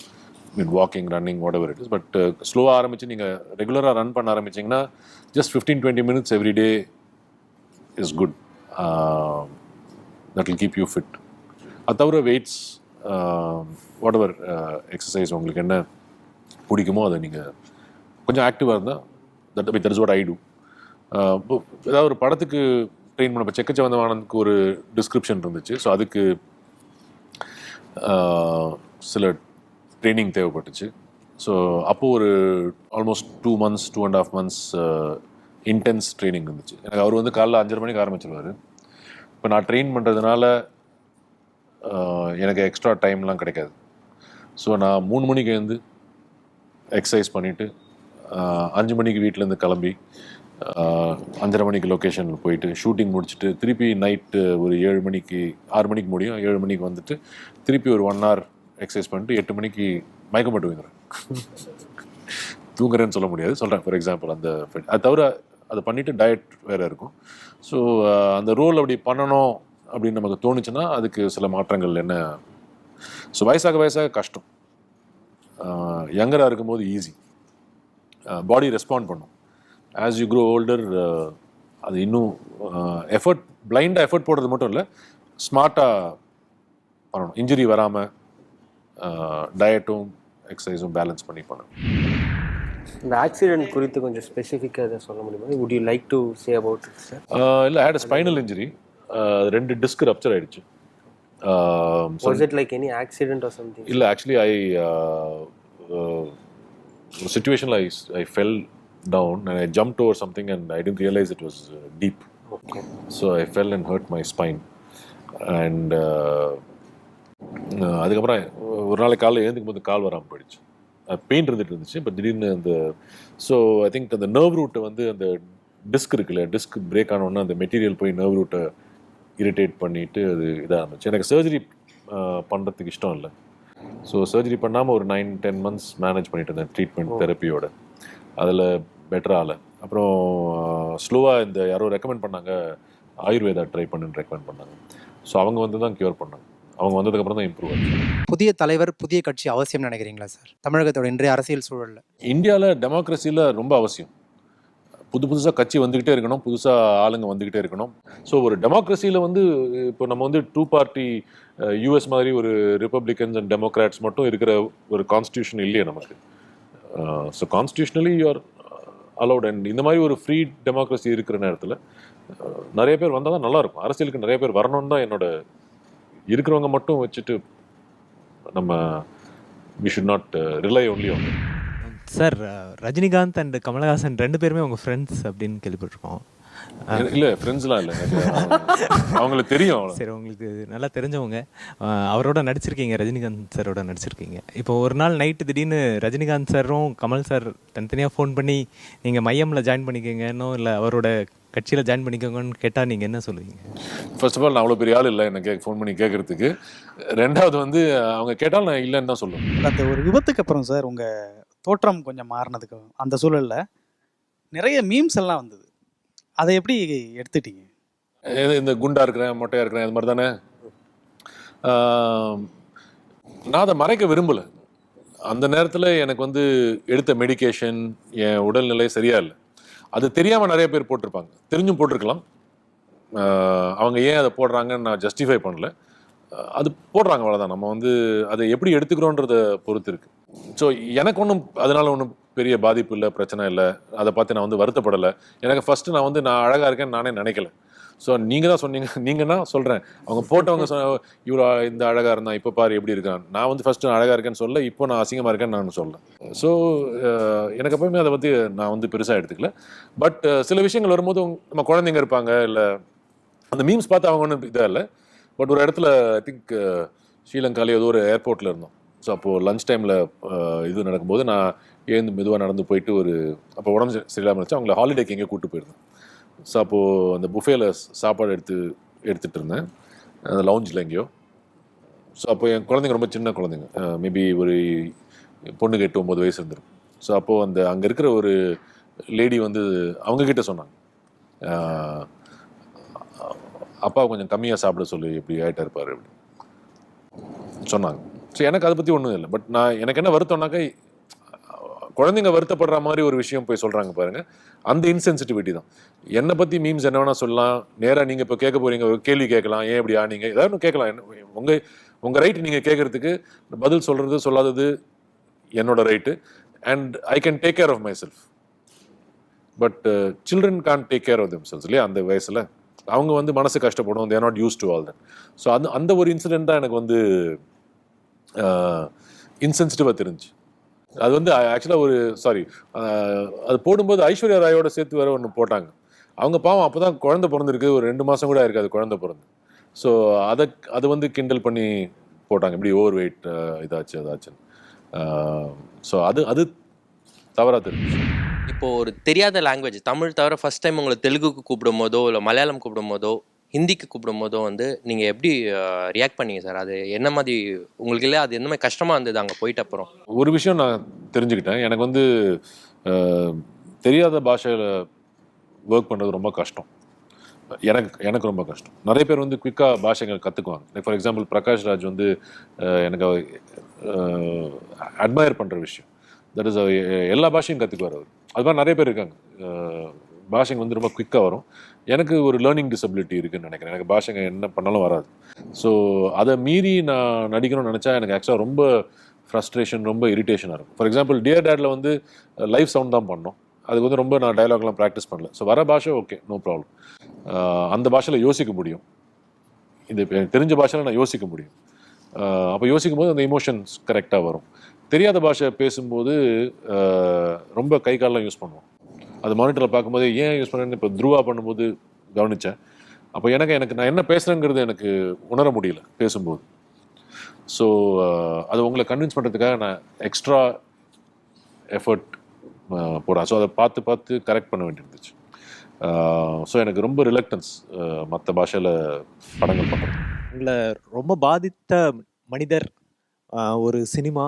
Mean walking, running, whatever it is. But ஸ்லோவாக ஆரம்பித்து நீங்கள் ரெகுலராக ரன் பண்ண ஆரம்பிச்சிங்கன்னா just 15-20 minutes every day is good. That will keep you fit. அது தவிர வெயிட்ஸ், வாட் எவர் எக்ஸசைஸ் உங்களுக்கு என்ன பிடிக்குமோ அதை நீங்கள் கொஞ்சம் ஆக்டிவாக இருந்தால் that is what I do. ஏதாவது ஒரு படத்துக்கு ட்ரெயின் பண்ண, இப்போ செக்கச்சவந்தவானனுக்கு ஒரு டிஸ்கிரிப்ஷன் இருந்துச்சு. ஸோ அதுக்கு சில ட்ரைனிங் தேவைப்பட்டுச்சு. ஸோ அப்போது ஒரு almost 2 months 2.5 months intense training இருந்துச்சு. எனக்கு அவர் வந்து காலைல 5:30 மணிக்கு ஆரம்பிச்சிருவார். இப்போ நான் ட்ரெயின் பண்ணுறதுனால எனக்கு எக்ஸ்ட்ரா டைம்லாம் கிடைக்காது. ஸோ நான் 3 மணிக்கு எழுந்து எக்ஸசைஸ் பண்ணிவிட்டு 5 மணிக்கு வீட்டிலேருந்து கிளம்பி 5:30 மணிக்கு லொக்கேஷனில் போயிட்டு ஷூட்டிங் முடிச்சுட்டு திருப்பி நைட்டு ஒரு 7 மணிக்கு 6 மணிக்கு முடியும், 7 மணிக்கு வந்துட்டு திருப்பி ஒரு 1 hour எக்ஸசைஸ் பண்ணிட்டு 8 மணிக்கு மயக்கம் போட்டு வைக்கிறேன். தூங்குறேன்னு சொல்ல முடியாது, சொல்கிறேன் ஃபார் எக்ஸாம்பிள். அது தவிர அதை பண்ணிவிட்டு டயட் வேறு இருக்கும். ஸோ அந்த ரோல் அப்படி பண்ணணும் அப்படின்னு நமக்கு தோணுச்சுன்னா அதுக்கு சில மாற்றங்கள் என்ன. ஸோ வயசாக கஷ்டம், யங்கராக இருக்கும்போது ஈஸி, பாடி ரெஸ்பாண்ட் பண்ணும். ஆஸ் யூ க்ரோ ஓல்டர் அது இன்னும் எஃபர்ட், பிளைண்டாக எஃபர்ட் போடுறது மட்டும் இல்லை, ஸ்மார்ட்டாக பண்ணணும். இன்ஜுரி வராமல் டயட்டும் எக்ஸசைஸும் பேலன்ஸ் பண்ணி பண்ணணும். இந்த ஆக்சிடென்ட் குறித்து கொஞ்சம் ஸ்பெசிஃபிக்காக எதாவது சொல்ல முடியுமா? Would you like to say about it sir? இல்லை, had spinal injury. 2 disc rupture ஆகிடுச்சு. Was it like any accident or something? இல்லை, ஆக்சுவலி ஒரு சிச்சுவேஷனில் I fell down and I jumped over something and I didn't realize it was deep. Okay. So I fell and hurt my spine. And அதுக்கப்புறம் ஒரு நாளைக்கு காலையில் எழுந்துக்கும் போது கால் வராமல் போயிடுச்சு. பெயின் இருந்துச்சு. பட் திடீர்னு அந்த ஐ திங்க் அந்த நர்வ் ரூட்டை வந்து அந்த டிஸ்க் இருக்குல்ல, டிஸ்க் பிரேக் ஆனோன்னா அந்த மெட்டீரியல் போய் நர்வ் ரூட்டை இரிட்டேட் பண்ணிவிட்டு அது இதாக இருந்துச்சு. எனக்கு சர்ஜரி பண்ணுறதுக்கு இஷ்டம் இல்லை. ஸோ சர்ஜரி பண்ணாமல் ஒரு 9-10 months மேனேஜ் பண்ணிட்டு இருந்தேன் ட்ரீட்மெண்ட் தெரப்பியோட. அதில் பெட்டர் ஆகலை. அப்புறம் ஸ்லோவாக இந்த யாரோ ரெக்கமெண்ட் பண்ணாங்க, ஆயுர்வேதா ட்ரை பண்ணுன்னு ரெக்கமெண்ட் பண்ணாங்க. ஸோ அவங்க வந்து தான் க்யூர் பண்ணாங்க. அவங்க வந்ததுக்கப்புறம் தான் இம்ப்ரூவ் ஆச்சு. புதிய தலைவர், புதிய கட்சி அவசியம் நினைக்கிறீங்களா சார் தமிழகத்தோட இன்றைய அரசியல் சூழலில்? இந்தியாவில் டெமோக்ரஸியில் ரொம்ப அவசியம். புதுசாக கட்சி வந்துக்கிட்டே இருக்கணும், புதுசாக ஆளுங்க வந்துக்கிட்டே இருக்கணும். ஸோ ஒரு டெமோக்ரஸியில் வந்து இப்போ நம்ம வந்து 2 party யூஎஸ் மாதிரி ஒரு ரிப்பப்ளிகன்ஸ் அண்ட் டெமோக்ராட்ஸ் மட்டும் இருக்கிற ஒரு கான்ஸ்டியூஷன் இல்லையே நமக்கு. So constitutionally you are allowed. And இந்த மாதிரி ஒரு ஃப்ரீ டெமோக்ரஸி இருக்கிற நேரத்தில் நிறைய பேர் வந்தால் தான் நல்லாயிருக்கும். அரசியலுக்கு நிறைய பேர் வரணும்னு தான் என்னோட. இருக்கிறவங்க மட்டும் வச்சுட்டு நம்ம we should not rely only on. Sir, Rajinikanth and Kamal Haasan 2 பேருமே உங்கள் ஃப்ரெண்ட்ஸ் அப்படின்னு கேள்விப்பட்டிருக்கோம். இல்லை, ஃப்ரெண்ட்ஸ்லாம் இல்லை, அவங்களுக்கு தெரியும். சரி, உங்களுக்கு நல்லா தெரிஞ்சவங்க. அவரோட நடிச்சிருக்கீங்க, ரஜினிகாந்த் சாரோட நடிச்சிருக்கீங்க. இப்போ ஒரு நாள் நைட்டு திடீர்னு ரஜினிகாந்த் சாரும் கமல் சார் தனித்தனியாக ஃபோன் பண்ணி நீங்கள் மையமில் ஜாயின் பண்ணிக்கோங்கன்னோ இல்லை அவரோட கட்சியில் ஜாயின் பண்ணிக்கோங்கன்னு கேட்டால் நீங்கள் என்ன சொல்லுவீங்க? ஃபர்ஸ்ட் ஆஃப் ஆல் நான் அவ்வளோ பெரிய ஆள் இல்லை எனக்கு ஃபோன் பண்ணி கேட்குறதுக்கு. 2வது வந்து அவங்க கேட்டால் நான் இல்லைன்னு தான் சொல்லுவேன். அந்த ஒரு விபத்துக்கு அப்புறம் சார் உங்கள் தோற்றம் கொஞ்சம் மாறினதுக்கு அந்த சூழலில் நிறைய மீம்ஸ் எல்லாம் வந்தது. அதை எப்படி எடுத்துட்டீங்க? இந்த குண்டா இருக்கிறேன், மொட்டையாக இருக்கிறேன், இது மாதிரி தானே. நான் அதை மறைக்க விரும்பலை. அந்த நேரத்தில் எனக்கு வந்து எடுத்த மெடிக்கேஷன், என் உடல்நிலை சரியா இல்லை. அது தெரியாமல் நிறைய பேர் போட்டிருப்பாங்க, தெரிஞ்சும் போட்டிருக்கலாம். அவங்க ஏன் அதை போடுறாங்கன்னு நான் ஜஸ்டிஃபை பண்ணல. அது போடுறாங்க, அவ்வளோதான். நம்ம வந்து அதை எப்படி எடுத்துக்கிறோன்றத பொறுத்து இருக்குது. ஸோ எனக்கு ஒன்றும் அதனால் ஒன்றும் பெரிய பாதிப்பு இல்லை, பிரச்சனை இல்லை. அதை பார்த்து நான் வந்து வருத்தப்படலை. எனக்கு ஃபஸ்ட்டு நான் அழகாக இருக்கேன்னு நானே நினைக்கல. ஸோ நீங்கள் தான் சொன்னீங்க, நீங்கள் தான் சொல்கிறேன். அவங்க போட்டவங்க இவ்வளோ இந்த அழகாக இருந்தான், இப்போ பாரு எப்படி இருக்கான். நான் வந்து ஃபஸ்ட்டு அழகாக இருக்கேன்னு சொல்ல, இப்போ நான் அசிங்கமாக இருக்கேன்னு நான் சொல்ல. ஸோ எனக்கு எப்பவுமே அதை பற்றி நான் வந்து பெருசாக எடுத்துக்கல. பட் சில விஷயங்கள் வரும்போது நம்ம குழந்தைங்க இருப்பாங்க, இல்லை அந்த மீம்ஸ் பார்த்து அவங்க ஒன்றும் இதாக இல்லை. பட் ஒரு இடத்துல ஐ திங்க் ஸ்ரீலங்காலே ஏதோ ஒரு ஏர்போர்ட்டில் இருந்தோம். ஸோ அப்போது லஞ்ச் டைமில் இது நடக்கும்போது நான் எழுந்து மெதுவாக நடந்து போயிட்டு அப்போ உடம்பு சரியில்லாமல் இருந்துச்சு, அவங்கள ஹாலிடேக்கு எங்கேயோ கூப்பிட்டு போயிருந்தேன். ஸோ அப்போது அந்த புஃபேல சாப்பாடு எடுத்துகிட்டு இருந்தேன், அந்த லவுஞ்சில் எங்கேயோ. ஸோ அப்போ என் குழந்தைங்க ரொம்ப சின்ன குழந்தைங்க, மேபி ஒரு பொண்ணுக்கு 8-9 வயசு இருந்திருக்கும். ஸோ அப்போது அங்கே இருக்கிற ஒரு லேடி அவங்கக்கிட்ட சொன்னாங்க, அப்பா கொஞ்சம் கம்மியாக சாப்பிட சொல்லி இப்படி ஆகிட்டா இருப்பார் அப்படி சொன்னாங்க. ஸோ எனக்கு அதை பற்றி ஒன்றும் இல்லை. பட் எனக்கு என்ன வருத்தம்னாக்கா, குழந்தைங்க வருத்தப்படுற மாதிரி ஒரு விஷயம் போய் சொல்கிறாங்க பாருங்கள், அந்த இன்சென்சிட்டிவிட்டி தான். என்னை பற்றி மீம்ஸ் என்ன வேணால் சொல்லலாம், நேராக நீங்கள் இப்போ கேட்க போகிறீங்க, ஒரு கேள்வி கேட்கலாம், ஏன் இப்படி ஆனீங்க, ஏதாவது ஒன்று கேட்கலாம். உங்கள் ரைட்டு நீங்கள் கேட்குறதுக்கு, பதில் சொல்கிறது சொல்லாதது என்னோட right. And I can take care of myself. But children can't take care of themselves இல்லையா? அந்த வயசில் அவங்க மனசு கஷ்டப்படும், they're not used to all that. So அந்த ஒரு இன்சிடென்ட் தான் எனக்கு இன்சென்சிட்டிவாக தெரிஞ்சு. அது ஆக்சுவலாக அது போடும்போது ஐஸ்வர்யா ராயோட சேர்த்து வேறு ஒன்று போட்டாங்க. அவங்க பாவம் அப்போ தான் குழந்தை பிறந்திருக்கு, ஒரு 2 மாதம் கூட இருக்காது குழந்தை பிறந்து. ஸோ அது கிண்டல் பண்ணி போட்டாங்க, இப்படி ஓவர் வெயிட் அதாச்சுன்னு. ஸோ அது தவறாக தெரிஞ்சு. இப்போது ஒரு தெரியாத லாங்குவேஜ், தமிழ் தவிர ஃபஸ்ட் டைம் உங்களை தெலுங்குக்கு கூப்பிடும் போதோ இல்லை மலையாளம் கூப்பிடும் போதோ ஹிந்திக்கு கூப்பிடும் போதோ நீங்கள் எப்படி ரியாக்ட் பண்ணீங்க சார்? அது என்ன மாதிரி உங்களுக்கு இல்லை, அது என்ன மாதிரி கஷ்டமாக இருந்தது அங்கே போயிட்ட அப்புறம்? ஒரு விஷயம் நான் தெரிஞ்சுக்கிட்டேன், எனக்கு தெரியாத பாஷையில் ஒர்க் பண்ணுறது ரொம்ப கஷ்டம். எனக்கு ரொம்ப கஷ்டம். நிறைய பேர் குயிக்காக பாஷைகள் கற்றுக்குவாங்க. Like for example Prakash Raj எனக்கு அட்மயர் பண்ணுற விஷயம், தட் இஸ் எல்லா பாஷையும் கற்றுக்குவார் அவர். அது மாதிரி நிறைய பேர் இருக்காங்க, பாஷைங்க ரொம்ப குயிக்காக வரும். எனக்கு ஒரு லேர்னிங் டிசபிலிட்டி இருக்குதுன்னு நினைக்கிறேன், எனக்கு பாஷைங்க என்ன பண்ணாலும் வராது. ஸோ அதை மீறி நான் நடிக்கணும்னு நினச்சா எனக்கு ஆக்சுவலாக ரொம்ப ஃப்ரஸ்ட்ரேஷன், ரொம்ப இரிட்டேஷனாக இருக்கும். ஃபார் எக்ஸாம்பிள் டியர் டேடில் லைவ் சவுண்ட் தான் பண்ணோம், அதுக்கு ரொம்ப நான் டைலாக்லாம் ப்ராக்டிஸ் பண்ணல. ஸோ வர பாஷை ஓகே, நோ ப்ராப்ளம், அந்த பாஷையில் யோசிக்க முடியும், இந்த தெரிஞ்ச பாஷையில் நான் யோசிக்க முடியும். அப்போ யோசிக்கும் போது அந்த இமோஷன்ஸ் கரெக்டாக வரும். தெரியாத பாஷை பேசும்போது ரொம்ப கை காலெலாம் யூஸ் பண்ணுவோம். அது மானிட்டரில் பார்க்கும்போது ஏன் யூஸ் பண்ணுறேன்னு இப்போ துருவா பண்ணும்போது கவனித்தேன். அப்போ எனக்கு நான் என்ன பேசுகிறேங்கிறது எனக்கு உணர முடியல பேசும்போது. ஸோ அது உங்களை கன்வின்ஸ் பண்ணுறதுக்காக நான் எக்ஸ்ட்ரா எஃபர்ட் போடுறேன். ஸோ அதை பார்த்து கரெக்ட் பண்ண வேண்டியிருந்துச்சு. ஸோ எனக்கு ரொம்ப ரிலக்டன்ஸ் மற்ற பாஷையில் படங்கள் பண்ணுறேன். உங்களை ரொம்ப பாதித்த மனிதர், ஒரு சினிமா,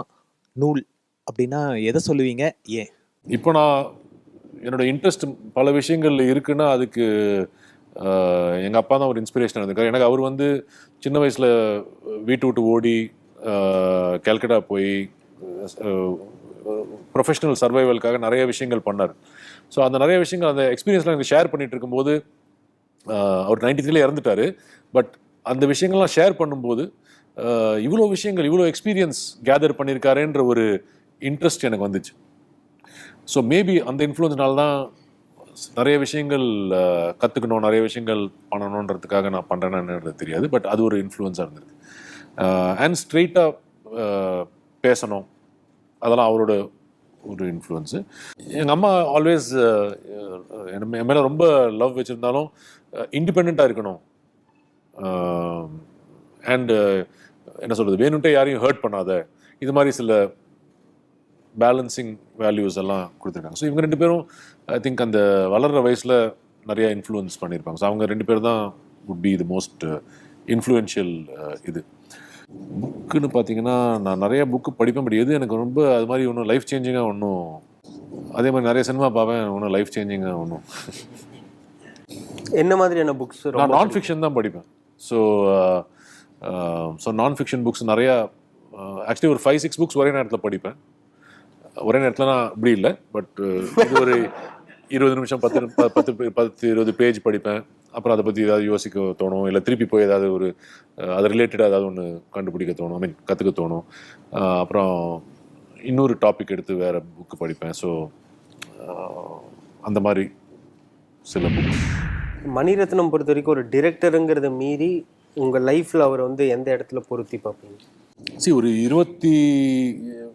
நூல் அப்படின்னா எதை சொல்லுவீங்க, ஏன்? இப்போ நான் என்னோடய இன்ட்ரெஸ்ட் பல விஷயங்கள் இருக்குன்னா அதுக்கு எங்கள் அப்பா தான் ஒரு இன்ஸ்பிரேஷனாக இருந்திருக்காரு. எனக்கு அவர் சின்ன வயசில் வீட்டு விட்டு ஓடி கல்கட்டா போய் ப்ரொஃபஷ்னல் சர்வைவலுக்காக நிறைய விஷயங்கள் பண்ணார். ஸோ அந்த நிறைய விஷயங்கள், அந்த எக்ஸ்பீரியன்ஸ்லாம் எனக்கு ஷேர் பண்ணிகிட்டு இருக்கும்போது, அவர் 93 இறந்துட்டார். பட் அந்த விஷயங்கள்லாம் ஷேர் பண்ணும்போது இவ்வளோ விஷயங்கள், இவ்வளோ எக்ஸ்பீரியன்ஸ் கேதர் பண்ணியிருக்காருன்ற ஒரு இன்ட்ரெஸ்ட் எனக்கு வந்துச்சு. ஸோ மேபி அந்த இன்ஃப்ளூயன்ஸ்னால தான் நிறைய விஷயங்கள் கற்றுக்கணும், நிறைய விஷயங்கள் பண்ணணுன்றதுக்காக நான் பண்ணுறேன்னு தெரியாது. பட் அது ஒரு இன்ஃப்ளூயன்ஸாக இருந்திருக்கு. அண்ட் ஸ்ட்ரெயிட்டாக பேசணும், அதெல்லாம் அவரோட ஒரு இன்ஃப்ளூயன்ஸு. எங்கள் அம்மா ஆல்வேஸ் என் மேலே ரொம்ப லவ் வச்சுருந்தாலும் இண்டிபெண்ட்டாக இருக்கணும், அண்டு என்ன சொல்கிறது, வேணுன்ட்டே யாரையும் ஹர்ட் பண்ணாத, இது மாதிரி சில பேலன்சிங் வேல்யூஸ் எல்லாம் கொடுத்துருக்காங்க. ஸோ இவங்க 2 பேரும் ஐ திங்க் அந்த வளர்கிற வயசில் நிறையா இன்ஃப்ளூயன்ஸ் பண்ணியிருப்பாங்க. ஸோ அவங்க 2 பேர் தான் would be the most influential. இது புக்குன்னு பார்த்தீங்கன்னா நான் நிறையா புக்கு படிப்பேன், பட் எது எனக்கு ரொம்ப அது மாதிரி ஒன்றும் லைஃப் சேஞ்சிங்காக ஒன்றும், அதே மாதிரி நிறைய சினிமா பார்ப்பேன், ஒன்றும் லைஃப் சேஞ்சிங்காக ஒன்றும். என்ன மாதிரியான புக்ஸ்? நான் நான் ஃபிக்ஷன் தான் படிப்பேன். ஸோ நான் ஃபிக்ஷன் புக்ஸ் நிறையா, ஆக்சுவலி ஒரு 5-6 புக்ஸ் ஒரே நேரத்தில் படிப்பேன். ஒரே நேரத்தில் நான் அப்படி இல்லை, பட் இது ஒரு 20 நிமிஷம் 10-20 பேஜ் படிப்பேன். அப்புறம் அதை பற்றி ஏதாவது யோசிக்க தோணும், இல்லை திருப்பி போய் ஏதாவது ஒரு அது ரிலேட்டடாக ஏதாவது ஒன்று கண்டுபிடிக்க தோணும், ஐ மீன் கற்றுக்க தோணும். அப்புறம் இன்னொரு டாபிக் எடுத்து வேறு புக்கு படிப்பேன். ஸோ அந்த மாதிரி சில புக்ஸ். மணிரத்னம் பொறுத்த வரைக்கும் ஒரு டிரெக்டருங்கிறத மீறி உங்கள் லைஃப்பில் அவர் எந்த இடத்துல பொருத்தி பார்ப்பீங்க? ஒரு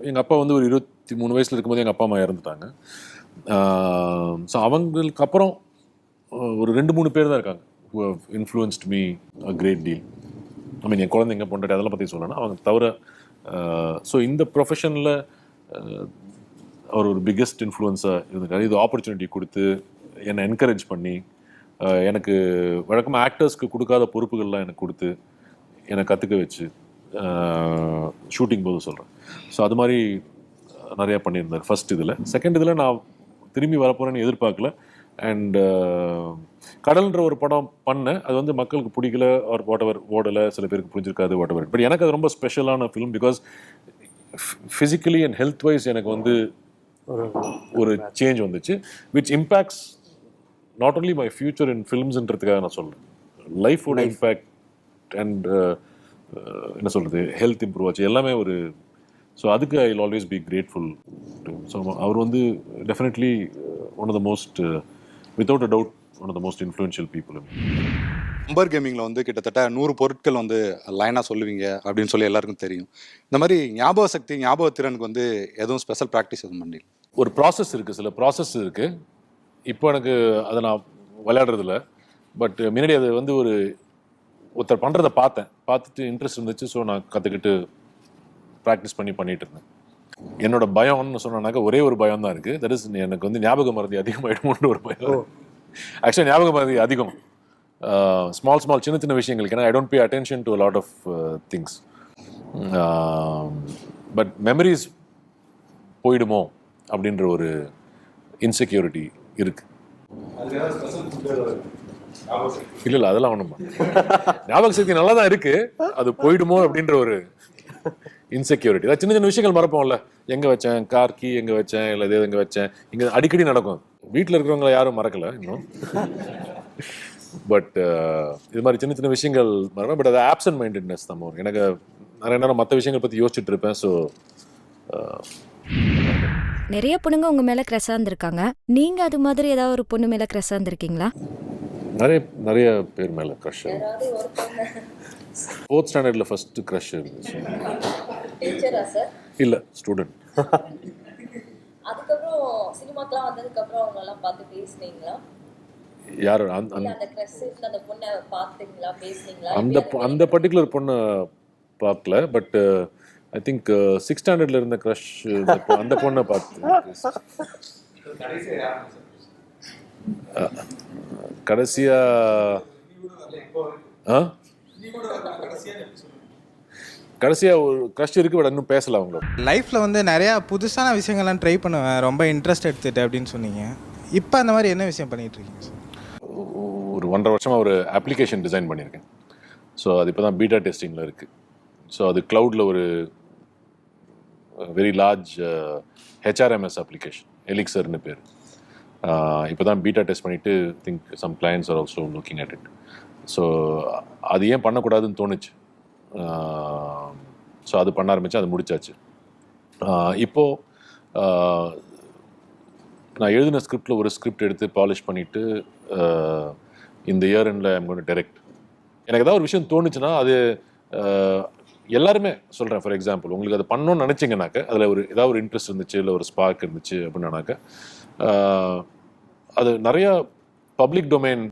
எங்கள் அப்பா ஒரு 23 வயசில் இருக்கும்போது எங்கள் அப்பா அம்மா இறந்துட்டாங்க. ஸோ அவங்களுக்கு அப்புறம் ஒரு 2-3 பேர் தான் இருக்காங்க who have influenced me a great deal. ஐ மீன் என் குழந்தைங்க பொண்டாட்டி அதெல்லாம் பற்றி சொல்லணும் அவங்க தவிர. ஸோ இந்த ப்ரொஃபஷனில் அவர் ஒரு பிக்கெஸ்ட் இன்ஃப்ளூயன்ஸாக இருந்திருக்காரு. இது ஆப்பர்ச்சுனிட்டி கொடுத்து என்னை என்கரேஜ் பண்ணி எனக்கு வழக்கமாக ஆக்டர்ஸ்க்கு கொடுக்காத பொறுப்புகள்லாம் எனக்கு கொடுத்து என்னை கற்றுக்க வச்சு ஷூட்டிங் போது சொல்கிறேன். ஸோ அது மாதிரி நிறையா பண்ணியிருந்தார் ஃபர்ஸ்ட் இதில். செகண்ட் இதில் நான் திரும்பி வரப்போகிறேன்னு எதிர்பார்க்கல. அண்ட் கடல்ன்ற ஒரு படம் பண்ணேன், அது வந்து மக்களுக்கு பிடிக்கல ஆர் வாட் எவர், ஓடலை, சில பேருக்கு புரிஞ்சிருக்காது, வாட் எவர். பட் எனக்கு அது ரொம்ப ஸ்பெஷலான film because physically and health wise எனக்கு வந்து ஒரு சேஞ்ச் வந்துச்சு which impacts not only my future in ஃபிலிம்ஸ்ன்றதுக்காக நான் சொல்கிறேன், லைஃபோட இம்பேக்ட் அண்ட் என்ன சொல்கிறது ஹெல்த் இம்ப்ரூவ் ஆச்சு எல்லாமே ஒரு. ஸோ அதுக்கு I will always be grateful to. So அவர் வந்து definitely one of the most without a doubt one of the most influential people. Number கேமிங்கில் வந்து கிட்டத்தட்ட 100 பொருட்கள் வந்து லைனாக சொல்லுவீங்க அப்படின்னு சொல்லி எல்லாருக்கும் தெரியும். இந்த மாதிரி ஞாபக சக்தி, ஞாபகத்திறனுக்கு வந்து எதுவும் ஸ்பெஷல் ப்ராக்டிஸ் எதுவும் பண்ணி? ஒரு ப்ராசஸ் இருக்குது, சில ப்ராசஸ் இருக்குது. இப்போ எனக்கு அதை நான் விளையாடுறதில்ல. பட் முன்னாடி அது வந்து ஒருத்தர் பண்ணுறதை பார்த்துட்டு இன்ட்ரெஸ்ட் இருந்துச்சு. ஸோ நான் கற்றுக்கிட்டு ப்ராக்டிஸ் பண்ணிட்டு இருந்தேன். என்னோட பயம்னு சொன்னாக்கா ஒரே ஒரு பயம் தான் இருக்குது. தட் இஸ் எனக்கு வந்து ஞாபக மறதி அதிகமாகிடுமோன்ற ஒரு பயம். ஆக்சுவலாக ஞாபக மறதி அதிகம் ஸ்மால் சின்ன விஷயங்களுக்கு. ஏன்னா I don't pay attention to lot of things. But memories போயிடுமோ அப்படின்ற ஒரு இன்செக்யூரிட்டி இருக்கு. இல்லை அதெல்லாம் ஒன்றும் ஞாபக சக்தி நல்லா தான் இருக்கு, அது போயிடுமோ அப்படின்ற ஒரு இன்செக்யூரிட்டி. அதாவது சின்ன விஷயங்கள் மறப்போம்ல, எங்கே வச்சேன் கார் கீ, எங்கே வச்சேன், இல்லை இது எங்கே வச்சேன், இங்கே அடிக்கடி நடக்கும். வீட்டில் இருக்கிறவங்கள யாரும் மறக்கலை இன்னும். பட் இது மாதிரி சின்ன விஷயங்கள் மறப்பேன். பட் அது ஆப்சன்ட் மைண்டட்னஸ் தான். எனக்கு நிறைய நேரம் மற்ற விஷயங்கள் பற்றி யோசிச்சுட்டு இருப்பேன். ஸோ நிறைய பொண்ணுங்க உங்க மேல கிரஷா இருந்திருக்காங்க. நீங்க அது மாதிரி ஏதாவது ஒரு பொண்ணு மேல கிரஷா இருந்திருக்கீங்களா? நிறைய பேர் மேலே க்ரஷ். 4th ஸ்டாண்டர்டில் ஃபர்ஸ்ட் க்ரஷ் இருந்துச்சு. இல்லை ஸ்டூடெண்ட். அதுக்கப்புறம் சினிமாக்கெல்லாம் வந்ததுக்கப்புறம் அவங்களெல்லாம் பார்த்து பேசுனீங்களா? யார் அந்த பர்டிகுலர் பொண்ணை பார்க்கல. பட் ஐ திங்க் 6th ஸ்டாண்டர்டில் இருந்த க்ரஷ் அந்த பொண்ணை பார்த்து கடைசியா ஒரு க்ரஷ் இருக்கு. பட் இன்னும் பேசல. அவங்க லைஃப்பில் வந்து நிறையா புதுசான விஷயங்கள்லாம் ட்ரை பண்ணுவேன், ரொம்ப இன்ட்ரெஸ்ட் எடுத்துட்டு அப்படின்னு சொன்னீங்க. இப்போ அந்த மாதிரி என்ன விஷயம் பண்ணிட்டு இருக்கீங்க சார்? ஒரு 1.5 வருஷமாக ஒரு அப்ளிகேஷன் டிசைன் பண்ணியிருக்கேன். ஸோ அது இப்போ தான் பீட்டா டெஸ்டிங்கில் இருக்குது. ஸோ அது க்ளவுடில் ஒரு வெரி லார்ஜ் ஹெச்ஆர்எம்எஸ் அப்ளிகேஷன், எலிக்சர்னு பேர். இப்போ தான் பீட்டா டெஸ்ட் பண்ணிவிட்டு think some clients are also looking at it. So அது ஏன் பண்ணக்கூடாதுன்னு தோணுச்சு. ஸோ அது பண்ண ஆரம்பித்து அது முடிச்சாச்சு. இப்போது நான் எழுதின ஸ்கிரிப்டில் ஒரு ஸ்கிரிப்ட் எடுத்து பாலிஷ் பண்ணிவிட்டு இந்த இயர் எண்டில் ஐம் கோயிங் டு டைரக்ட். எனக்கு ஏதாவது ஒரு விஷயம் தோணுச்சுன்னா அது எல்லாருமே சொல்கிறேன். ஃபார் எக்ஸாம்பிள், உங்களுக்கு அது பண்ணணும்னு நினச்சிங்கனாக்க அதில் ஏதாவது ஒரு இன்ட்ரெஸ்ட் இருந்துச்சு, இல்லை ஒரு ஸ்பார்க் இருந்துச்சு அப்படின்னாக்க அது நிறையா பப்ளிக் டொமைன்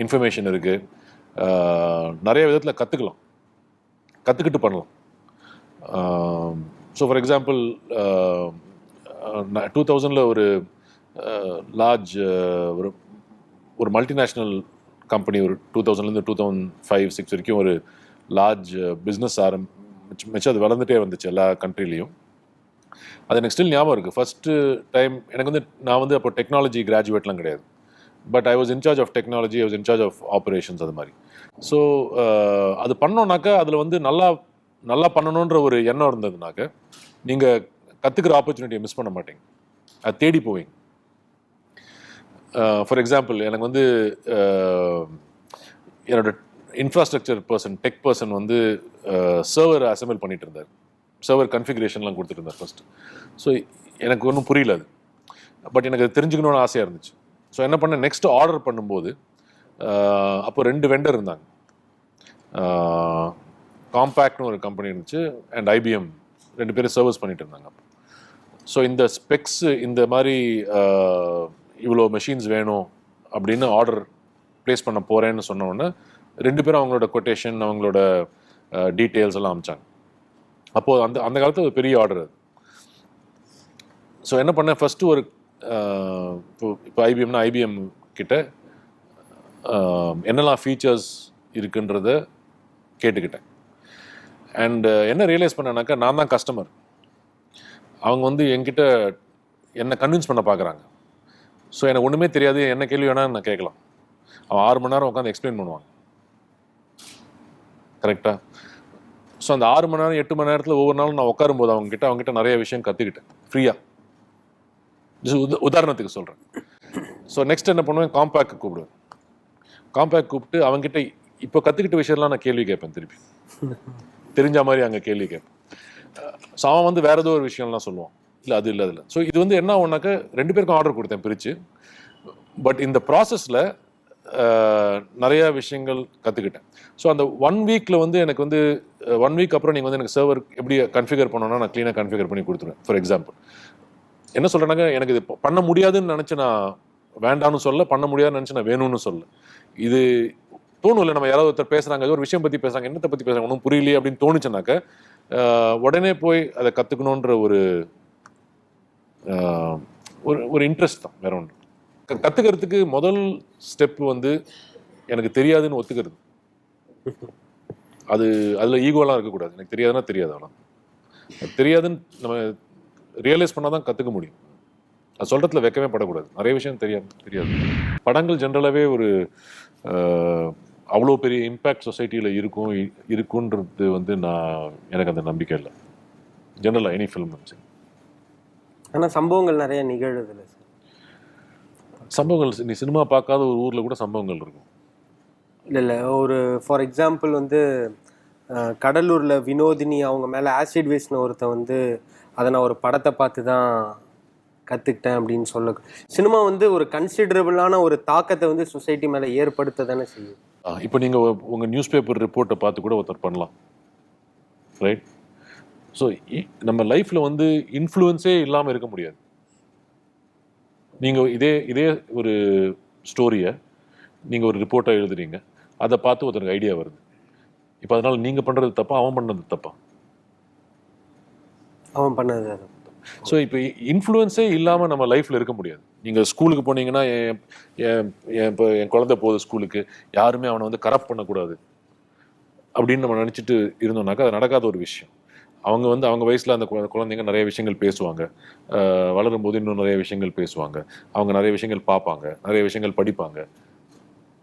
இன்ஃபர்மேஷன் இருக்குது. நிறைய விதத்தில் கற்றுக்கிட்டு பண்ணலாம். ஸோ ஃபார் எக்ஸாம்பிள் 2000 ஒரு லார்ஜ் ஒரு மல்டிநேஷ்னல் கம்பெனி ஒரு 2000 2005-06 வரைக்கும் ஒரு லார்ஜ் பிஸ்னஸ் ஆரம்பிச்சு அது வளர்ந்துட்டே வந்துச்சு எல்லா கண்ட்ரிலையும். அது எனக்கு ஸ்டில் ஞாபகம் இருக்குது. ஃபஸ்ட்டு டைம் எனக்கு நான் அப்போ டெக்னாலஜி கிராஜுவேட்லாம் கிடையாது. But I was in charge of technology, I was in charge of operations, அது மாதிரி. ஸோ அது பண்ணோன்னாக்கா அதில் நல்லா பண்ணணுன்ற ஒரு எண்ணம் இருந்ததுனாக்க நீங்கள் கற்றுக்கிற ஆப்பர்ச்சுனிட்டியை மிஸ் பண்ண மாட்டீங்க, அது தேடி போவீங்க. ஃபார் எக்ஸாம்பிள், எனக்கு என்னோட infrastructure person, tech person server assemble பண்ணிட்டு இருந்தார், சர்வர் கன்ஃபிகரேஷன்லாம் கொடுத்துட்டு இருந்தார் ஃபர்ஸ்ட். ஸோ எனக்கு ஒன்றும் புரியல அது. பட் எனக்கு அது தெரிஞ்சுக்கணும்னு ஆசையாக இருந்துச்சு. ஸோ என்ன பண்ணேன், நெக்ஸ்ட் ஆர்டர் பண்ணும்போது அப்போ 2 வெண்டர் இருந்தாங்க. காம்பேக்ட்னு ஒரு கம்பெனி இருந்துச்சு அண்ட் ஐபிஎம், 2 பேரும் சர்வீஸ் பண்ணிட்டு இருந்தாங்க. ஸோ இந்த ஸ்பெக்ஸ் இந்த மாதிரி இவ்வளோ மெஷின்ஸ் வேணும் அப்படின்னு ஆர்டர் ப்ளேஸ் பண்ண போகிறேன்னு சொன்னோன்னே 2 பேரும் அவங்களோட கொட்டேஷன், அவங்களோட டீட்டெயில்ஸ் எல்லாம் அமிச்சாங்க. அப்போது அந்த அந்த காலத்தில் ஒரு பெரிய ஆர்டர் அது. ஸோ என்ன பண்ணேன், ஃபஸ்ட்டு ஒரு இப்போ ஐபிஎம்னா ஐபிஎம் கிட்ட என்னெல்லாம் ஃபீச்சர்ஸ் இருக்குன்றத கேட்டுக்கிட்டேன். அண்டு என்ன ரியலைஸ் பண்ணேன்னாக்கா, நான் தான் கஸ்டமர். அவங்க வந்து என்கிட்ட என்னை கன்வின்ஸ் பண்ண பார்க்குறாங்க. ஸோ எனக்கு ஒன்றுமே தெரியாது, என்ன கேள்வி வேணால் நான் கேட்கலாம். அவன் 6 மணி நேரம் உட்காந்து எக்ஸ்பிளைன் பண்ணுவாங்க. கரெக்டாக? ஸோ அந்த 6 மணி நேரம் 8 மணி நேரத்தில் ஒவ்வொரு நாளும் நான் உட்காரும்போது அவங்ககிட்ட நிறைய விஷயம் கற்றுக்கிட்டேன் ஃப்ரீயாக. உதாரணத்துக்கு சொல்கிறேன். ஸோ நெக்ஸ்ட் என்ன பண்ணுவேன், காம்பேக்ட் கூப்பிடுவேன். காம்பேக்ட் கூப்பிட்டு அவங்ககிட்ட இப்போ கற்றுக்கிட்ட விஷயம்லாம் நான் கேள்வி கேட்பேன். திருப்பி தெரிஞ்ச மாதிரி அங்கே கேள்வி கேட்பேன். ஸோ அவன் வந்து வேறு ஏதோ ஒரு விஷயம்லாம் சொல்லுவான், இல்லை அது இல்லை அதில். ஸோ இது வந்து என்ன ஆகுனாக்கா, 2 பேருக்கும் ஆர்டர் கொடுத்தேன் பிரித்து. பட் இந்த ப்ராசஸில் நிறையா விஷயங்கள் கற்றுக்கிட்டேன். ஸோ அந்த 1 வீக்கில் வந்து எனக்கு வந்து 1 வீக் அப்புறம் நீங்கள் வந்து எனக்கு சர்வர் எப்படி கன்ஃபிகர் பண்ணணும்னா நான் க்ளீனாக கன்ஃபிகர் பண்ணி கொடுத்துருவேன். ஃபார் எக்ஸாம்பிள் என்ன சொல்கிறேன்னாக்கா, எனக்கு இது பண்ண முடியாதுன்னு நினச்சி நான் வேண்டாம்னு சொல்ல, பண்ண முடியாதுன்னு நினச்சி நான் வேணும்னு சொல்ல. இது தோணும் இல்லை, நம்ம யாராவது ஒருத்தர் பேசுகிறாங்க, ஏதோ ஒரு விஷயம் பற்றி பேசுகிறாங்க, என்னத்தை பற்றி பேசுகிறாங்க, ஒன்றும் புரியலையே அப்படின்னு தோணுச்சுனாக்க உடனே போய் அதை கற்றுக்கணுன்ற ஒரு ஒரு இன்ட்ரெஸ்ட் தான், வேற ஒன்று. கற்றுக்கிறதுக்கு முதல் ஸ்டெப் வந்து எனக்கு தெரியாதுன்னு ஒத்துக்கிறது. அதில் ஈகோலாம் இருக்கக்கூடாது. எனக்கு தெரியாதுன்னா தெரியாது, அவ்வளோ. தெரியாதுன்னு நம்ம ரியலைஸ் பண்ணால் தான் கற்றுக்க முடியும். அது சொல்கிறதுல வைக்கவே படக்கூடாது. நிறைய விஷயம் தெரியாது. படங்கள் ஜென்ரலாகவே ஒரு அவ்வளோ பெரிய இம்பேக்ட் சொசைட்டியில் இருக்குன்றது வந்து எனக்கு அந்த நம்பிக்கை இல்லை. ஜென்ரலாக எனி ஃபில்ம். ஆனால் சம்பவங்கள் நிறைய நிகழுது இல்லை சார்? சம்பவங்கள் நீ சினிமா பார்க்காத ஒரு ஊரில் கூட சம்பவங்கள் இருக்கும். இல்லை ஒரு ஃபார் எக்ஸாம்பிள் வந்து கடலூரில் வினோதினி அவங்க மேலே ஆசிட் வேஸ்ட்னு ஒருத்தன் வந்து அதை நான் ஒரு படத்தை பார்த்து தான் கற்றுக்கிட்டேன் அப்படின்னு சொல்ல. சினிமா வந்து ஒரு கன்சிடரபிளான ஒரு தாக்கத்தை வந்து சொசைட்டி மேலே ஏற்படுத்த தானே செய்யும். இப்போ நீங்கள் உங்கள் நியூஸ் பேப்பர் ரிப்போர்ட்டை பார்த்து கூட ஒருத்தர் பண்ணலாம், ரைட்? ஸோ நம்ம லைஃப்பில் வந்து இன்ஃப்ளூயன்ஸே இல்லாமல் இருக்க முடியாது. நீங்கள் இதே ஒரு ஸ்டோரியை நீங்கள் ஒரு ரிப்போர்ட்டாக எழுதுறீங்க, அதை பார்த்து ஒருத்தருக்கு ஐடியா வருது. இப்போ அதனால் நீங்கள் பண்ணுறது தப்பா, அவன் பண்ணது தப்பா? அவன் பண்ணது. ஸோ இப்போ இன்ஃப்ளூயன்ஸே இல்லாமல் நம்ம லைஃப்பில் இருக்க முடியாது. நீங்கள் ஸ்கூலுக்கு போனீங்கன்னா, இப்போ என் குழந்தை போகுது ஸ்கூலுக்கு, யாருமே அவனை வந்து கரப்ட் பண்ணக்கூடாது அப்படின்னு நம்ம நினச்சிட்டு இருந்தோம்னாக்கா அது நடக்காத ஒரு விஷயம். அவங்க வயசில் அந்த குழந்தைங்க நிறைய விஷயங்கள் பேசுவாங்க, வளரும்போது இன்னும் நிறைய விஷயங்கள் பேசுவாங்க, அவங்க நிறைய விஷயங்கள் பார்ப்பாங்க, நிறைய விஷயங்கள் படிப்பாங்க,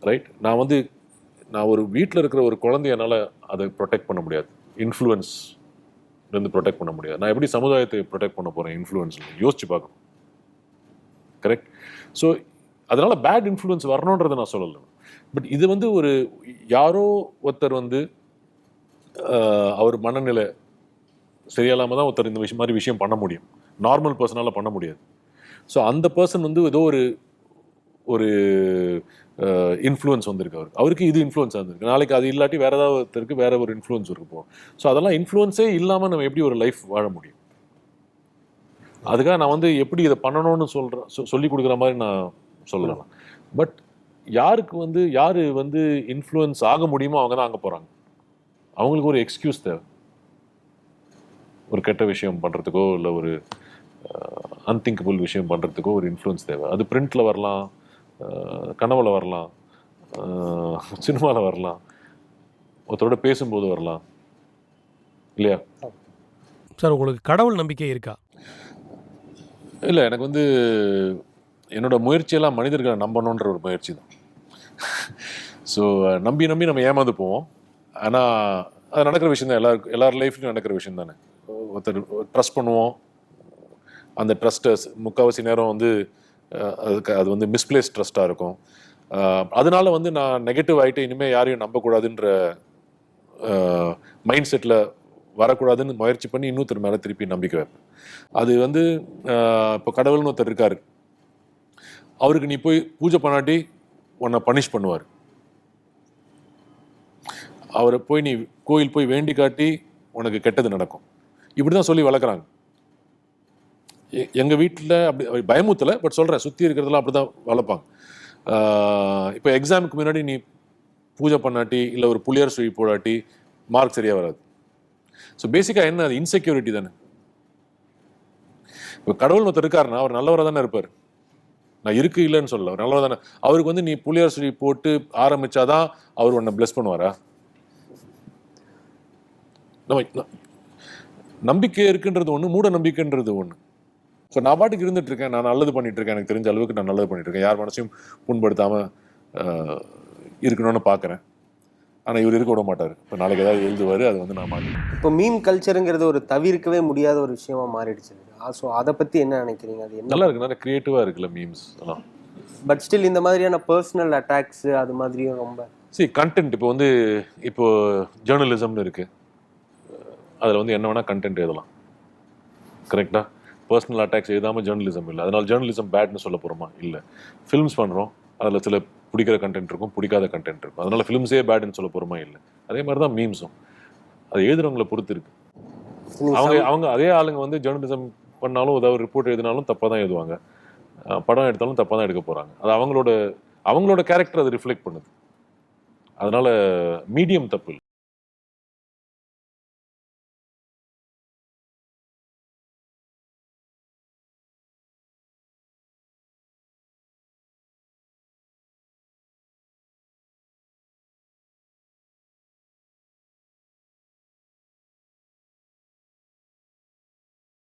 ரைட்? நான் ஒரு வீட்டில் இருக்கிற ஒரு குழந்தைய என்னால் அதை ப்ரொடெக்ட் பண்ண முடியாது, இன்ஃப்ளூயன்ஸ்லேருந்து ப்ரொடெக்ட் பண்ண முடியாது. நான் எப்படி சமுதாயத்தை ப்ரொடெக்ட் பண்ண போகிறேன் இன்ஃப்ளூயன்ஸில்? யோசிச்சு பார்க்கணும், கரெக்ட்? ஸோ அதனால் பேட் இன்ஃப்ளூயன்ஸ் வரணுன்றதை நான் சொல்லலை. பட் இது வந்து யாரோ ஒருத்தர் வந்து அவர் மனநிலை சரியில்லாமல் தான் ஒருத்தர் இந்த மாதிரி விஷயம் பண்ண முடியும். நார்மல் பர்சனால் பண்ண முடியாது. ஸோ அந்த பர்சன் வந்து ஏதோ ஒரு இன்ஃப்ளூயன்ஸ் வந்திருக்கு அவருக்கு இது இன்ஃப்ளூயன்ஸாக இருந்திருக்கு. நாளைக்கு அது இல்லாட்டி வேறு ஏதாவது ஒருத்தருக்கு வேறு ஒரு இன்ஃப்ளூயன்ஸ் இருக்கு போகும். ஸோ அதெல்லாம் இன்ஃப்ளூயன்ஸே இல்லாமல் நம்ம எப்படி ஒரு லைஃப் வாழ முடியும்? அதுக்காக நான் வந்து எப்படி இதை பண்ணணும்னு சொல்லி கொடுக்குற மாதிரி நான் சொல்லலாம். பட் யார் வந்து இன்ஃப்ளூயன்ஸ் ஆக முடியுமோ அவங்க தான் அங்கே போகிறாங்க. அவங்களுக்கு ஒரு எக்ஸ்கியூஸ் தேவை. ஒரு கெட்ட விஷயம் பண்ணுறதுக்கோ இல்லை ஒரு அன்திங்கபிள் விஷயம் பண்ணுறதுக்கோ ஒரு இன்ஃப்ளூயன்ஸ் தேவை. அது பிரிண்டில் வரலாம், கனவுல வரலாம், சினிமாவில் வரலாம், ஒருத்தரோட பேசும்போது வரலாம், இல்லையா சார்? உங்களுக்கு கடவுள் நம்பிக்கை இருக்கா? இல்லை, எனக்கு வந்து என்னோட முயற்சியெல்லாம் மனிதர்களை நம்பணுன்ற ஒரு முயற்சி தான். ஸோ நம்பி நம்ம ஏமாந்து போவோம். ஆனால் அது நடக்கிற விஷயம் தான், எல்லார் லைஃப்லையும் நடக்கிற விஷயம் தானே. ஒருத்தர் ட்ரஸ்ட் பண்ணுவோம், அந்த ட்ரஸ்ட்டை முக்கால்வாசி நேரம் வந்து அது வந்து மிஸ்பிளேஸ் ட்ரஸ்ட்டாக இருக்கும். அதனால வந்து நான் நெகட்டிவ் ஆகிட்டு இனிமேல் யாரையும் நம்பக்கூடாதுன்ற மைண்ட் செட்டில் வரக்கூடாதுன்னு முயற்சி பண்ணி இன்னொருத்தர் மேலே திருப்பி நம்பிக்கை வைப்பேன். அது வந்து இப்போ கடவுள்னு ஒருத்தர் இருக்கார், அவருக்கு நீ போய் பூஜை பண்ணாட்டி உன்னை பனிஷ் பண்ணுவார். அவரை போய் நீ கோயில் போய் வேண்டி காட்டி உனக்கு கெட்டது நடக்கும். இப்படி தான் சொல்லி வளர்க்குறாங்க. எங்கள் வீட்டில் அப்படி பயமுத்தலை, பட் சொல்கிறேன், சுற்றி இருக்கிறதெல்லாம் அப்படி தான் வளர்ப்பாங்க. இப்போ எக்ஸாமுக்கு முன்னாடி நீ பூஜை பண்ணாட்டி இல்லை ஒரு புளியார் சுழி போடாட்டி மார்க் சரியாக வராது. ஸோ பேசிக்காக என்ன, அது இன்செக்யூரிட்டி தானே. இப்போ கடவுள் ஒருத்தர் இருக்காருன்னா அவர் நல்லவராக தானே இருப்பார். நான் இருக்கு இல்லைன்னு சொல்லல, அவர் நல்லவராக தானே. அவருக்கு வந்து நீ புள்ளியார் சொல்லி போட்டு ஆரம்பிச்சாதான் அவர் உன்னை பிளஸ் பண்ணுவாரா? நம்ம நம்பிக்கை இருக்குன்றது ஒன்று, மூட நம்பிக்கைன்றது ஒன்று. ஸோ நான் பாட்டுக்கு இருந்துட்டு இருக்கேன், நான் நல்லது பண்ணிட்டு இருக்கேன், எனக்கு தெரிஞ்ச அளவுக்கு நான் நல்லது பண்ணிட்டு இருக்கேன், யார் மனசையும் புண்படுத்தாமல் இருக்கணும்னு பார்க்குறேன். ஆனால் இவர் இருக்க விட மாட்டார். இப்போ நாளைக்கு ஏதாவது எழுதுவார், அது வந்து நான் மாட்டேன். இப்போ மீம் கல்ச்சருங்கிறது ஒரு தவிர்க்கவே முடியாத ஒரு விஷயமா மாறிடுச்சு. ஸோ அதை பற்றி என்ன நினைக்கிறீங்க? அது என்ன நல்லா இருக்கு, நல்லா க்ரியேட்டிவாக இருக்குல்ல மீம்ஸ் எல்லாம். பட் ஸ்டில் இந்த மாதிரியான பர்சனல் அட்டாக்ஸ் அது மாதிரியும் ரொம்ப கண்டென்ட் இப்போ வந்து இப்போ ஜேர்னலிசம்னு இருக்குது, அதில் வந்து என்ன வேணால் கண்டென்ட் எழுதலாம். கரெக்டாக பர்சனல் அட்டாக்ஸ் எழுதாமல் ஜேர்னலிசம் இல்லை. அதனால் ஜேர்னலிசம் பேட்னு சொல்ல போகிறோமா? இல்லை. ஃபிலிம்ஸ் பண்ணுறோம், அதில் சில பிடிக்கிற கண்டென்ட் இருக்கும், பிடிக்காத கண்டென்ட் இருக்கும். அதனால் ஃபிலிம்ஸே பேட்னு சொல்ல போகிறோமா? இல்லை. அதே மாதிரி தான் மீம்ஸும், அது எழுதுறவங்களை பொறுத்து இருக்கு. அவங்க அதே ஆளுங்க வந்து ஜேர்னலிசம் பண்ணாலும் ஏதாவது ரிப்போர்ட் எழுதினாலும் தப்பாக தான் எழுதுவாங்க, படம் எடுத்தாலும் தப்பாக தான் எடுக்க போகிறாங்க. அது அவங்களோட கேரக்டர் அது ரிஃப்ளெக்ட் பண்ணுது. அதனால் மீடியம் தப்பு இல்லை.